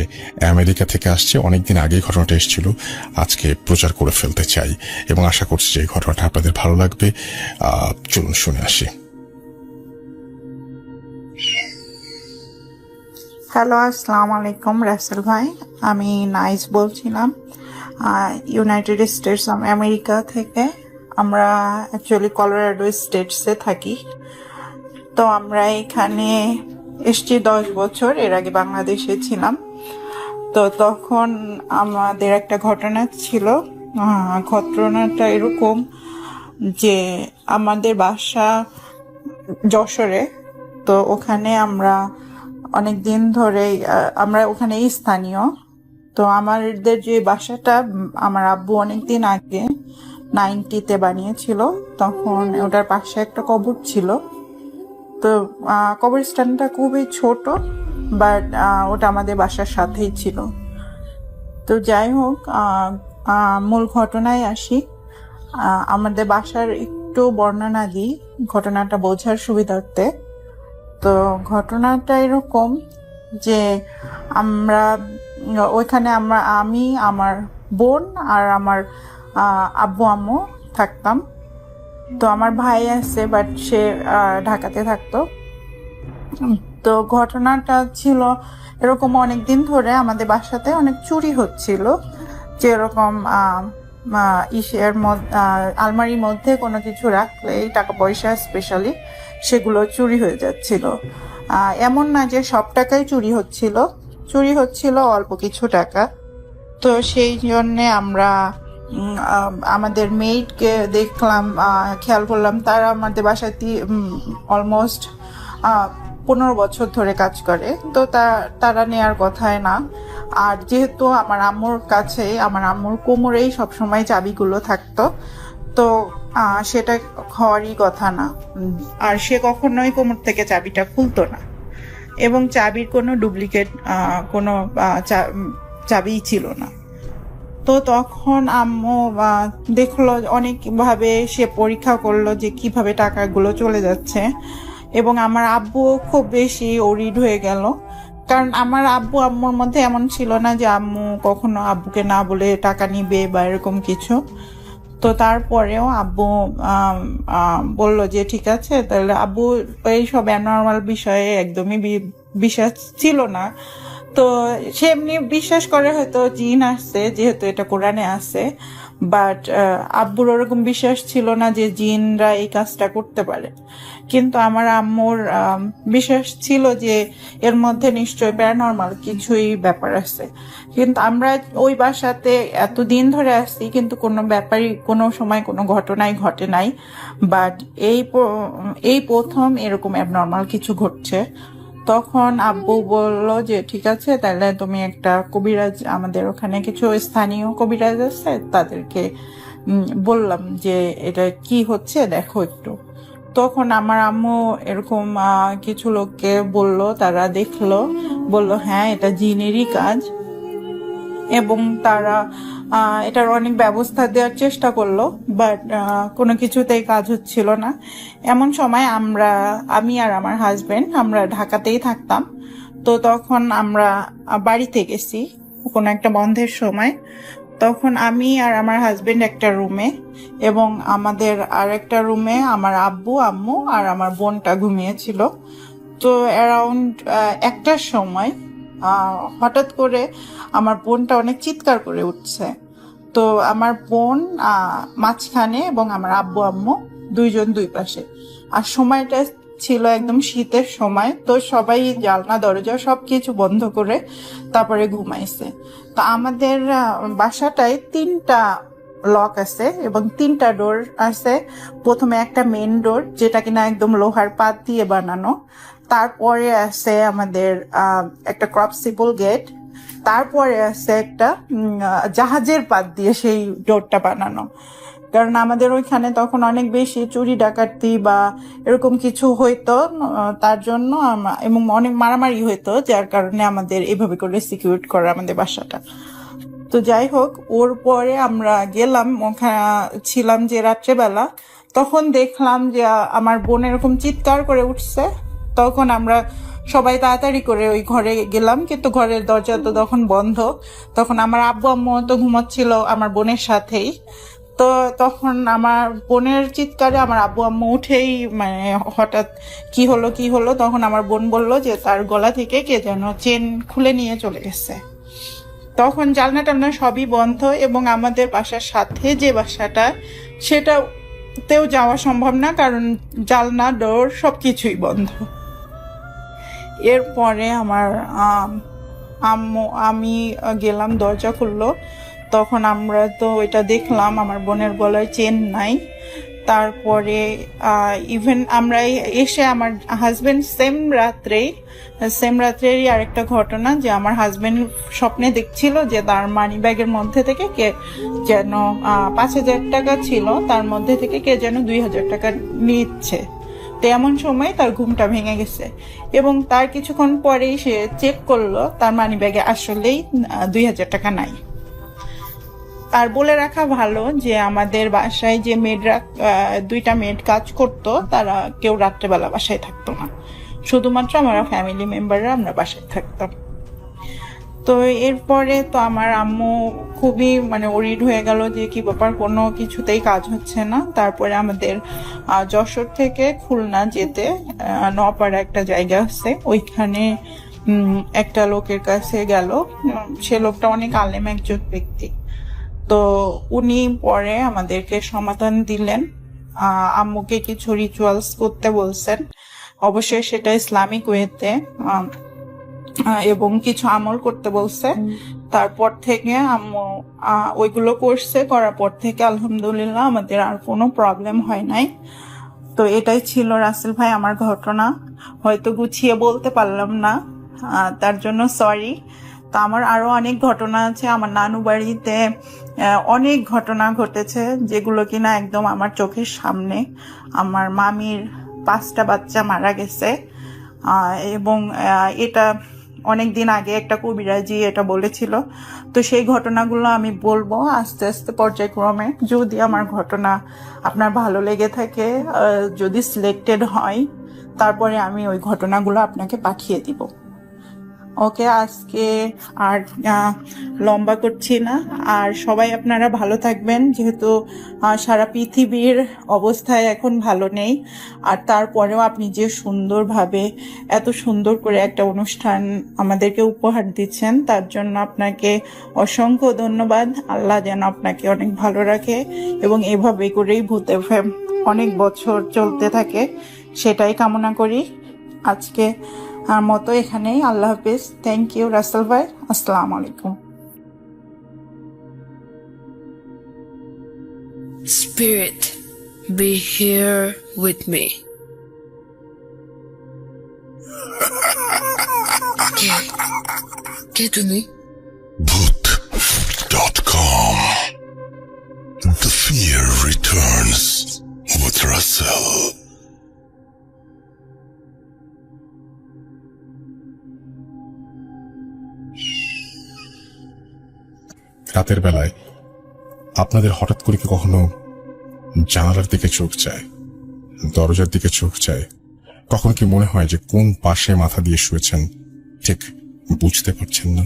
আমেরিকা থেকে আসছে, অনেকদিন আগেই ঘটনাটা এসেছিল, আজকে প্রচার করে ফেলতে চাই এবং আশা করছি যে এই ঘটনাটা আপনাদের ভালো লাগবে। চলুন শুনে আসি। হ্যালো, আসসালামু আলাইকুম রাসেল ভাই। আমি নাইস বলছিলাম ইউনাইটেড স্টেটস অফ আমেরিকা থেকে। আমরা অ্যাকচুয়ালি কলোরাডো স্টেটসে থাকি। তো আমরা এখানে এসছি 10 বছর। এর আগে বাংলাদেশে ছিলাম। তো তখন আমাদের একটা ঘটনা ছিল। ঘটনাটা এরকম যে আমাদের বাসা যশোরে। তো ওখানে আমরা অনেক দিন ধরে আমরা ওখানেই স্থানীয়। তো আমাদের যে বাসাটা আমার আব্বু অনেকদিন আগে 90-তে বানিয়েছিল, তখন ওটার পাশে একটা কবর ছিল। তো কবরস্থানটা খুবই ছোট, বাট ওটা আমাদের বাসার সাথেই ছিল। তো যাই হোক, মূল ঘটনায় আসি। আমাদের বাসার একটু বর্ণনা দিই ঘটনাটা বোঝার সুবিধার্থে। তো ঘটনাটা এরকম যে আমরা ওইখানে আমি, আমার বোন আর আমার আব্বু আম্মু থাকতাম। তো আমার ভাই আছে, বাট সে ঢাকাতে থাকতো। তো ঘটনাটা ছিল এরকম, অনেকদিন ধরে আমাদের বাসাতে অনেক চুরি হচ্ছিল। যেরকম আলমারির মধ্যে কোনো কিছু রাখলে টাকা পয়সা স্পেশালি সেগুলো চুরি হয়ে যাচ্ছিল। এমন না যে সব টাকাই চুরি হচ্ছিল অল্প কিছু টাকা। তো সেই জন্যে আমরা আমাদের মেইডকে দেখলাম, খেয়াল করলাম তারা আমাদের বাসায় অলমোস্ট 15 বছর ধরে কাজ করে। তো তারা নেয়ার কথাই না। আর যেহেতু আমার আম্মুর কোমরেই সবসময় চাবিগুলো থাকতো, তো সেটা হওয়ারই কথা না। আর সে কখনোই কোমর থেকে চাবিটা খুলতো না, এবং চাবির কোনো ডুপ্লিকেট কোনো চাবিই ছিল না। তো তখন আম্মু দেখলো, অনেকভাবে সে পরীক্ষা করলো যে কিভাবে টাকাগুলো চলে যাচ্ছে। এবং আমার আব্বু খুব বেশি ওরিড হয়ে গেল, কারণ আমার আব্বু আম্মুর মধ্যে এমন ছিল না যে আম্মু কখনো আব্বুকে না বলে টাকা নিবে বা এরকম কিছু। তো তারপরেও আব্বু বলল যে ঠিক আছে। তাহলে আব্বু এইসব অ্যাবনর্মাল বিষয়ে একদমই বিশ্বাস ছিল না। তো সে এমনি বিশ্বাস করে হয়তো জিন আসছে, যেহেতু এটা কোরআনে আছে। বাট আব্বুর ওরকম বিশ্বাস ছিল না যে জিনরা এই কাজটা করতে পারে। কিন্তু আমার আম্মুর বিশ্বাস ছিল যে এর মধ্যে নিশ্চয়ই প্যারানর্মাল কিছুই ব্যাপার আছে। কিন্তু আমরা ওই বাসাতে এতদিন ধরে আসছি, কিন্তু কোনো ব্যাপারই কোনো সময় কোনো ঘটনাই ঘটে নাই। বাট এই প্রথম এরকম অ্যাবনর্মাল কিছু ঘটছে। তখন আব্বু বলল যে ঠিক আছে, তাহলে তুমি একটা কবিরাজ, আমাদের ওখানে কিছু স্থানীয় কবিরাজ আছে, তাদেরকে বললাম যে এটা কি হচ্ছে দেখো একটু। তখন আমার আম্মু এরকম কিছু লোককে বলল, তারা দেখলো, বলল হ্যাঁ এটা জিনেরই কাজ। এবং তারা এটার অনেক ব্যবস্থা দেওয়ার চেষ্টা করলো, বাট কোনো কিছুতেই কাজ হচ্ছিল না। এমন সময় আমি আর আমার হাজবেন্ড আমরা ঢাকাতেই থাকতাম। তো তখন আমরা বাড়িতে গেছি কোনো একটা বন্ধের সময়। তখন আমি আর আমার হাজবেন্ড একটা রুমে, এবং আমাদের আর একটা রুমে আমার আব্বু আম্মু আর আমার বোনটা ঘুমিয়েছিল। তো অ্যারাউন্ড 1টার সময় হঠাৎ করে আমার বোনটা অনেক চিৎকার করে উঠছে। তো আমার বোন মাঝখানে এবং আমার আব্বু আম্মু দুইজন দুই পাশে। আর সময়টা ছিল একদম শীতের সময়, তো সবাই জানলা দরজা সবকিছু বন্ধ করে তারপরে ঘুমাইছে। তো আমাদের বাসাটায় 3টা লক আছে এবং 3টা ডোর আছে। প্রথমে একটা মেন ডোর, যেটা কিনা একদম লোহার পাত দিয়ে বানানো। তারপরে আছে আমাদের একটা ক্রপসিবল গেট। তারপরে আছে একটা জাহাজের পাত দিয়ে সেই ডোরটা বানানো। কারণ আমাদের ওইখানে তখন অনেক বেশি চুরি ডাকাতি বা এরকম কিছু হইতো, তার জন্য এবং অনেক মারামারি হইতো, যার কারণে আমাদের এভাবে করে সিকিউর করা আমাদের বাসাটা। তো যাই হোক, ওর পরে আমরা গেলাম, ওখানে ছিলাম যে রাত্রেবেলা। তখন দেখলাম যে আমার বোন এরকম চিৎকার করে উঠছে। তখন আমরা সবাই তাড়াতাড়ি করে ওই ঘরে গেলাম, কিন্তু ঘরের দরজা তো তখন বন্ধ। তখন আমার আব্বু আম্মু তো ঘুমাচ্ছিল আমার বোনের সাথেই। তো তখন আমার বোনের চিৎকারে আমার আব্বু আম্মু উঠেই মানে হঠাৎ কি হলো, তখন আমার বোন বলল যে তার গলা থেকে কে যেন চেন খুলে নিয়ে চলে গেছে। তখন জানলা টালনা সবই বন্ধ এবং আমাদের বাসার সাথে যে বাসাটা সেটাতেও যাওয়া সম্ভব না, কারণ জানলা ডোর সবকিছুই বন্ধ। এরপরে আমার আমি গেলাম, দরজা খুললো। তখন আমরা তো এটা দেখলাম আমার বোনের গলায় চেন নাই। তারপরে ইভেন আমরা এসে আমার হাজবেন্ড সেম রাত্রেরই আরেকটা ঘটনা, যে আমার হাজবেন্ড স্বপ্নে দেখছিল যে তার মানি ব্যাগের মধ্যে থেকে কে যেন 5,000 টাকা ছিল, তার মধ্যে থেকে কে যেন 2,000 টাকা নিচ্ছে। তো এমন সময় তার ঘুমটা ভেঙে গেছে এবং তার কিছুক্ষণ পরেই সে চেক করলো তার মানি ব্যাগে আসলেই 2,000 টাকা নাই। আর বলে রাখা ভালো যে আমাদের বাসায় যে মেয়েরা 2টা মেড কাজ করতো, তারা কেউ রাত্রেবেলা বাসায় থাকতো না, শুধুমাত্র আমরা ফ্যামিলি মেম্বাররা আমরা বাসায় থাকতাম। তো এরপরে তো আমার আম্মু খুবই মানে ওরিড হয়ে গেল যে কি ব্যাপার, কোনো কিছুতেই কাজ হচ্ছে না। তারপরে আমাদের যশোর থেকে খুলনা যেতে নপাড়া একটা জায়গা আছে, ওইখানে একটা লোকের কাছে গেল। সে লোকটা অনেক আলেম একজন ব্যক্তি। তো উনি পরে আমাদেরকে সমাধান দিলেন, আম্মুকে কিছু রিচুয়ালস করতে বলছেন, অবশ্যই সেটা ইসলামিক ওয়েতে, এবং কিছু আমল করতে বলছে। তারপর থেকে আম্মু ওইগুলো করার পর থেকে আলহামদুলিল্লাহ আমাদের আর কোনো প্রবলেম হয় নাই। তো এটাই ছিল রাসেল ভাই আমার ঘটনা। হয়তো গুছিয়ে বলতে পারলাম না, তার জন্য সরি। তো আমার আরো অনেক ঘটনা আছে। আমার নানু বাড়িতে অনেক ঘটনা ঘটেছে, যেগুলো কিনা একদম আমার চোখের সামনে। আমার মামির 5টা বাচ্চা মারা গেছে, এবং এটা অনেক দিন আগে একটা কবিরাজি এটা বলেছিল। তো সেই ঘটনাগুলো আমি বলবো আস্তে আস্তে পর্যায়ক্রমে, যদি আমার ঘটনা আপনার ভালো লেগে থাকে, যদি সিলেক্টেড হয়, তারপরে আমি ওই ঘটনাগুলো আপনাকে পাঠিয়ে দিব। ওকে, আজকে আর লম্বা করছি না। আর সবাই আপনারা ভালো থাকবেন, যেহেতু সারা পৃথিবীর অবস্থায় এখন ভালো নেই। আর তারপরেও আপনি যে সুন্দরভাবে এত সুন্দর করে একটা অনুষ্ঠান আমাদেরকে উপহার দিচ্ছেন, তার জন্য আপনাকে অসংখ্য ধন্যবাদ। আল্লাহ যেন আপনাকে অনেক ভালো রাখে এবং এভাবে করেই ভূত এফএম অনেক বছর চলতে থাকে, সেটাই কামনা করি। আজকে মতো এখানেই, আল্লাহ হাফিজ। থ্যাংক ইউ রাসেল ভাই, আসসালামু আলাইকুম। Spirit, be here with me. কে তুমি? Bhoot.com. The fear returns with Russell. রাতের বেলায় আপনাদের হঠাৎ করে কি কখনো জানালার দিকে চোখ যায়, দরজার দিকে চোখ যায়? কখনো কি মনে হয় যে কোন পাশে মাথা দিয়ে শুয়েছেন ঠিক বুঝতে পারছেন না?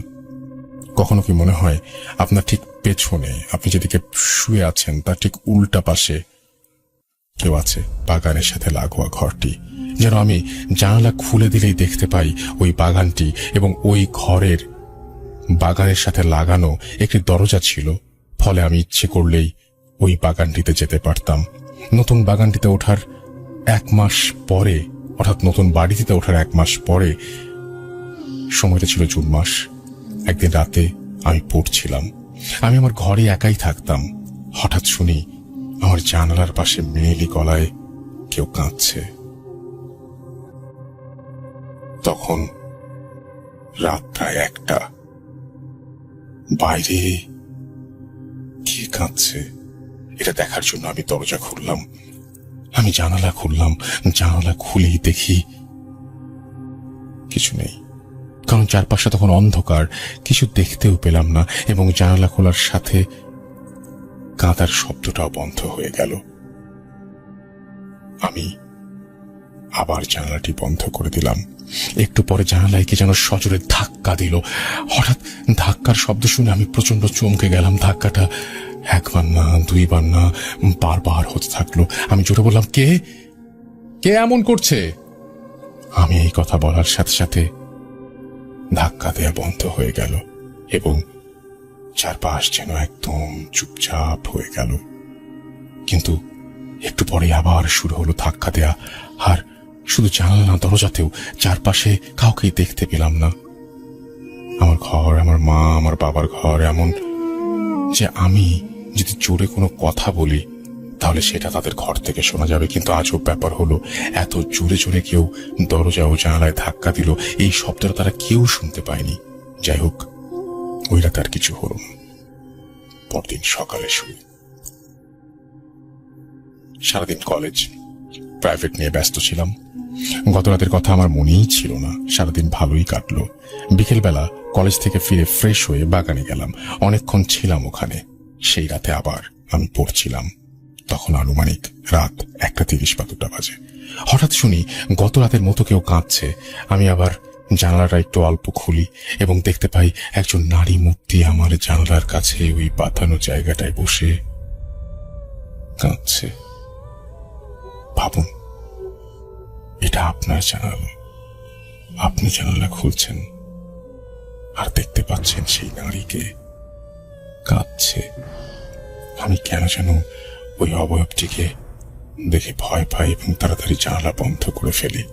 কখনো কি মনে হয় আপনার ঠিক পেছনে, আপনি যেদিকে শুয়ে আছেন তার ঠিক উল্টা পাশে কেউ আছে? বাগানের সাথে লাগোয়া ঘরটি, যেন আমি জানালা খুলে দিলেই দেখতে পাই ওই বাগানটি, এবং ওই ঘরের বাগানের সাথে লাগানো একটি দরজা ছিল, ফলে আমি ইচ্ছে করলেই ওই বাগানটিতে যেতে পারতাম। নতুন বাগানটিতে ওঠার 1 মাস পরে অর্থাৎ নতুন বাড়িতে ওঠার 1 মাস পরে, সময়টা ছিল জুন মাস। একদিন রাতে আমি পড়ছিলাম, আমি আমার ঘরে একাই থাকতাম। হঠাৎ শুনি আমার জানালার পাশে মেয়েলি গলায় কেউ কাঁদছে। তখন রাত প্রায় 1টা। বাইরে কে কাঁদছে এটা দেখার জন্য আমি দরজা খুললাম। আমি জানালা খুললাম, জানালা খুলেই দেখি কিছু নেই, কারণ চারপাশে তখন অন্ধকার, কিছু দেখতেও পেলাম না। এবং জানালা খোলার সাথে কাঁদার শব্দটাও বন্ধ হয়ে গেল। আমি আবার জানালাটি বন্ধ করে দিলাম। একটু পরে জানালায় কে যেন সজোরে ধাক্কা দিল। হঠাৎ ধাক্কার শব্দ শুনে আমি প্রচন্ড চমকে গেলাম। ধাক্কাটা 1 বার না, 2 বার না, বারবার হতে থাকলো। আমি জোরে বললাম, কে কে এমন করছে? আমি এই কথা বলার সাথে সাথে ধাক্কা দেয়া বন্ধ হয়ে গেল এবং চারপাশ যেন একদম চুপচাপ হয়ে গেল। কিন্তু একটু পরে আবার শুরু হলো ধাক্কা দেয়া। আর শুধু জানালা না, দরজাতেও। চারপাশে কাউকেই দেখতে পেলাম না। আমার ঘর, আমার মা, আমার বাবার ঘর এমন যে আমি যদি জোরে কোনো কথা বলি তাহলে সেটা তাদের ঘর থেকে শোনা যাবে। কিন্তু আজব ব্যাপার হলো, এত জোরে জোরে কেউ দরজা ও জানালায় ধাক্কা দিল, এই শব্দটা তারা কেউ শুনতে পায়নি। যাই হোক, ওই রাতে আর কিছু হলো না। পরদিন সকালে শুরু। সারাদিন কলেজ, প্রাইভেট নিয়ে ব্যস্ত ছিলাম। গত রাতের কথা আমার মনেই ছিল না। সারাদিন ভালোই কাটলো। বিকেলবেলা কলেজ থেকে ফিরে ফ্রেশ হয়ে বাগানে গেলাম। অনেকক্ষণ ছিলাম ওখানে। সেই রাতে আবার আমি পড়ছিলাম। তখন আনুমানিক রাত 1:30 বা 2টা বাজে। হঠাৎ শুনি গত রাতের মতো কেউ কাঁদছে। আমি আবার জানালাটা একটু অল্প খুলি এবং দেখতে পাই একজন নারী মূর্তি আমার জানালার কাছে ওই পাতানো জায়গাটায় বসে কাঁদছে। ভাবুন, এটা আপনার জানালা, আপনি জানালা খুলছেন আর দেখতে পাচ্ছেন সেই নারীকে কাঁদছে। আমি কেন যেন ওই অবয়বটিকে দেখে ভয় পাই এবং তাড়াতাড়ি জানালা বন্ধ করে ফেলি।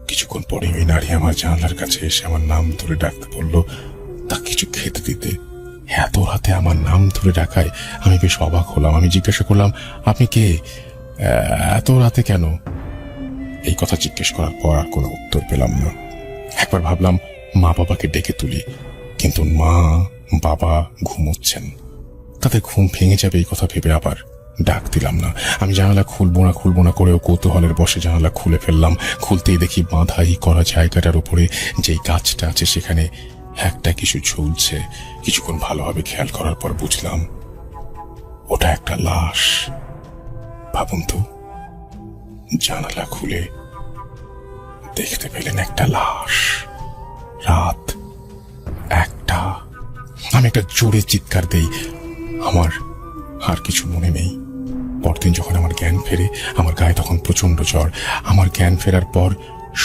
কিছুক্ষণ পরে ওই নারী আমার জানালার কাছে এসে আমার নাম ধরে ডাকতে বলল তা কিছু খেতে দিতে। এত রাতে আমার নাম ধরে ডাকায় আমি বেশ অবাক হলাম। আমি জিজ্ঞাসা করলাম, আপনি কে? এত রাতে কেন? এই কথা জিজ্ঞেস করার পর আর কোনো উত্তর পেলাম না। একবার ভাবলাম মা বাবাকে ডেকে তুলি, কিন্তু মা বাবা ঘুমোচ্ছেন, তাদের ঘুম ভেঙে যাবে এই কথা ভেবে আবার ডাক দিলাম না। আমি জানালা খুলবো না করেও কৌতূহলের বসে জানালা খুলে ফেললাম। খুলতেই দেখি বাঁধাই করা জায়গাটার উপরে যেই গাছটা আছে সেখানে একটা কিছু ঝুলছে। কিছুক্ষণ ভালোভাবে খেয়াল করার পর বুঝলাম ওটা একটা লাশ। ভাবুন তো, জানালা খুলে দেখতে পেলেন একটা লাশ। রাত 1টা। আমি একটা জোরে চিৎকার দেই। আমার আর কিছু মনে নেই। পরদিন যখন আমার জ্ঞান ফেরে, আমার গায়ে তখন প্রচন্ড জ্বর। আমার জ্ঞান ফেরার পর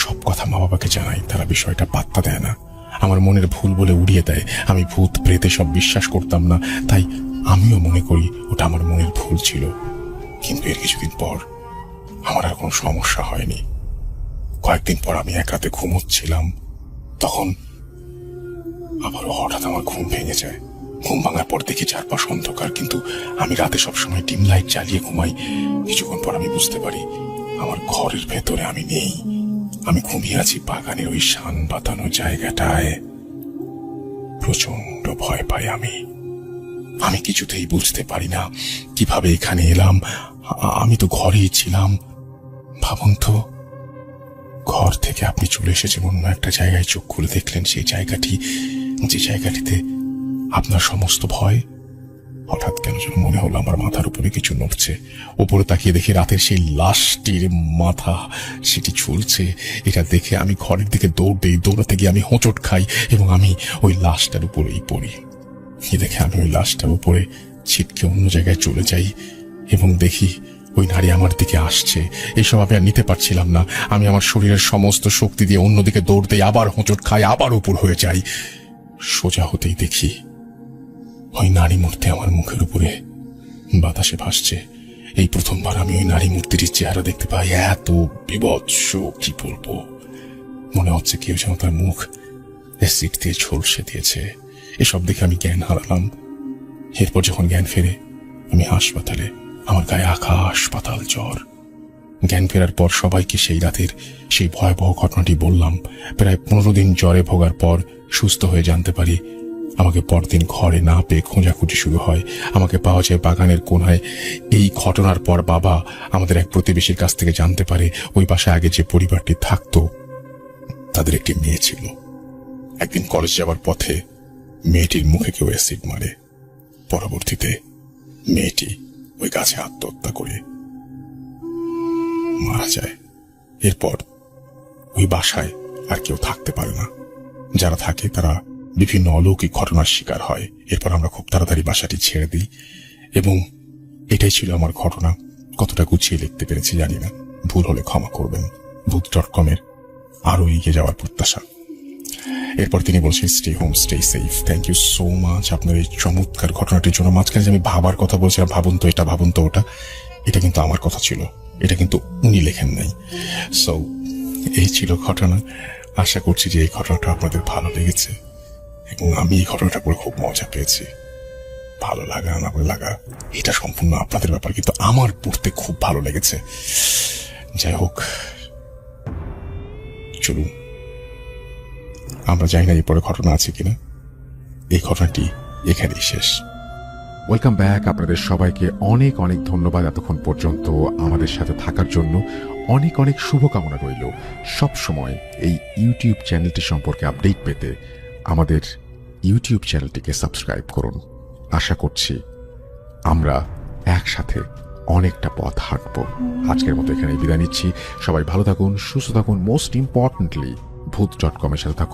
সব কথা মা বাবাকে জানাই। তারা বিষয়টা পাত্তা দেয় না, আমার মনের ভুল বলে উড়িয়ে দেয়। আমি ভূত প্রেতে সব বিশ্বাস করতাম না, তাই আমিও মনে করি ওটা আমার মনের ভুল ছিল। কিন্তু এর কিছুদিন পর আমার আর কোনো সমস্যা হয়নি। কয়েকদিন পর আমি এক রাতে ঘুমোচ্ছিলাম, তখন আবারও হঠাৎ আমার ঘুম ভেঙে যায়। ঘুম ভাঙার পর দেখি চারপাশ অন্ধকার, কিন্তু আমি রাতে সবসময় ডিম লাইট জ্বালিয়ে ঘুমাই। কিছুক্ষণ পর আমি বুঝতে পারি আমার ঘরের ভেতরে আমি নেই। আমি ঘুমিয়ে আছি বাগানের ওই শান বাতানো জায়গাটায়। প্রচন্ড ভয় পাই আমি। আমি কিছুতেই বুঝতে পারি না কিভাবে এখানে এলাম। আমি তো ঘরেই ছিলাম। ভাবুন তো, ঘর থেকে আপনি চলে এসেছেন অন্য একটা জায়গায়, চোখ খুলে দেখলেন সেই জায়গাটি, যে জায়গাটিতে আপনার সমস্ত ভয়। হঠাৎ কেন যেন মনে হলো আমার মাথার উপরে কিছু নড়ছে। উপরে তাকিয়ে দেখি রাতের সেই লাশটির মাথা সেটি ঝুলছে। এটা দেখে আমি ঘরের দিকে দৌড় দিই। দৌড়াতে গিয়ে আমি হোঁচট খাই এবং আমি ওই লাশটার উপরেই পড়ি। এ দেখে আমি ওই লাশটার উপরে ছিটকে অন্য জায়গায় চলে যাই এবং দেখি ওই নারী আমার দিকে আসছে। এইসব আমি আর নিতে পারছিলাম না। আমি আমার শরীরের সমস্ত শক্তি দিয়ে অন্যদিকে দৌড় দিই, আবার হোঁচট খাই, আবার উপর হয়ে যাই। সোজা হতেই দেখি ওই নারী মূর্তি আমার মুখের উপরে বাতাসে ভাসছে এই প্রথমবার আমি ওই নারী মূর্তিটির চেহারা দেখতে পাই, এত বিভৎস কি বলবো। মনে হচ্ছে কেউ যেন তার মুখ অ্যাসিড দিয়ে ঝলসে দিয়েছে। এসব দেখে আমি জ্ঞান হারালাম। এরপর যখন জ্ঞান ফেরে আমি হাসপাতালে, আমার গায়ে আকাশ পাতাল জ্বর। জ্ঞান ফেরার পর সবাইকে সেই রাতের সেই ভয়াবহ ঘটনাটি বললাম। প্রায় 15 দিন জ্বরে ভোগার পর সুস্থ হয়ে জানতে পারি আমাকে পরদিন ঘরে না পেয়ে খোঁজাখুঁজি শুরু হয়। আমাকে পাওয়া যায় বাগানের কোনায়। এই ঘটনার পর বাবা আমাদের এক প্রতিবেশীর কাছ থেকে জানতে পারে ওই বাসায় আগে যে পরিবারটি থাকতো তাদের একটি মেয়ে ছিল। একদিন কলেজ যাওয়ার পথে মেয়েটির মুখে কেউ অ্যাসিড মারে। পরবর্তীতে মেয়েটি ওই গাছে আত্মহত্যা করে মারা যায়। এরপর ওই বাসায় আর কেউ থাকতে পারে না। যারা থাকে তারা বিভিন্ন অলৌকিক ঘটনার শিকার হয়। এরপর আমরা খুব তাড়াতাড়ি বাসাটি ছেড়ে দিই এবং এটাই ছিল আমার ঘটনা। কতটা গুছিয়ে লিখতে পেরেছি জানি না, ভুল হলে ক্ষমা করবেন। ভূত.com এর আরো এগিয়ে যাওয়ার প্রত্যাশা। এরপর তিনি বলছেন stay home, stay safe. Thank you so much আপনার এই চমৎকার ঘটনাটির জন্য। মাঝখানে যে আমি ভাবার কথা বলছিলাম, ভাবুন তো এটা, ভাবুন তো ওটা, এটা কিন্তু আমার কথা ছিল, এটা কিন্তু উনি লেখেন নাই। সো এই ছিল ঘটনা। আশা করছি যে এই ঘটনাটা আপনাদের ভালো লেগেছে এবং আমি এই ঘটনাটা পড়ে খুব মজা পেয়েছি। ভালো লাগা না ভালো লাগা এটা সম্পূর্ণ আপনাদের ব্যাপার, কিন্তু আমার পড়তে খুব ভালো লেগেছে। যাই হোক, চলুন আমরা জানি না এরপরে ঘটনা আছে কিনা। এই ঘটনাটি এখানেই শেষ। Welcome back. আপনাদের সবাইকে অনেক অনেক ধন্যবাদ এতক্ষণ পর্যন্ত আমাদের সাথে থাকার জন্য। অনেক অনেক শুভকামনা রইল। সব সময় এই ইউটিউব চ্যানেলটি সম্পর্কে আপডেট পেতে আমাদের ইউটিউব চ্যানেলটিকে সাবস্ক্রাইব করুন। আশা করছি আমরা একসাথে অনেকটা পথ হাঁটব। আজকের মতো এখানে বিদায় নিচ্ছি। সবাই ভালো থাকুন, সুস্থ থাকুন। মোস্ট ইম্পর্টেন্টলি ভূত.com এর সাথে থাকুন।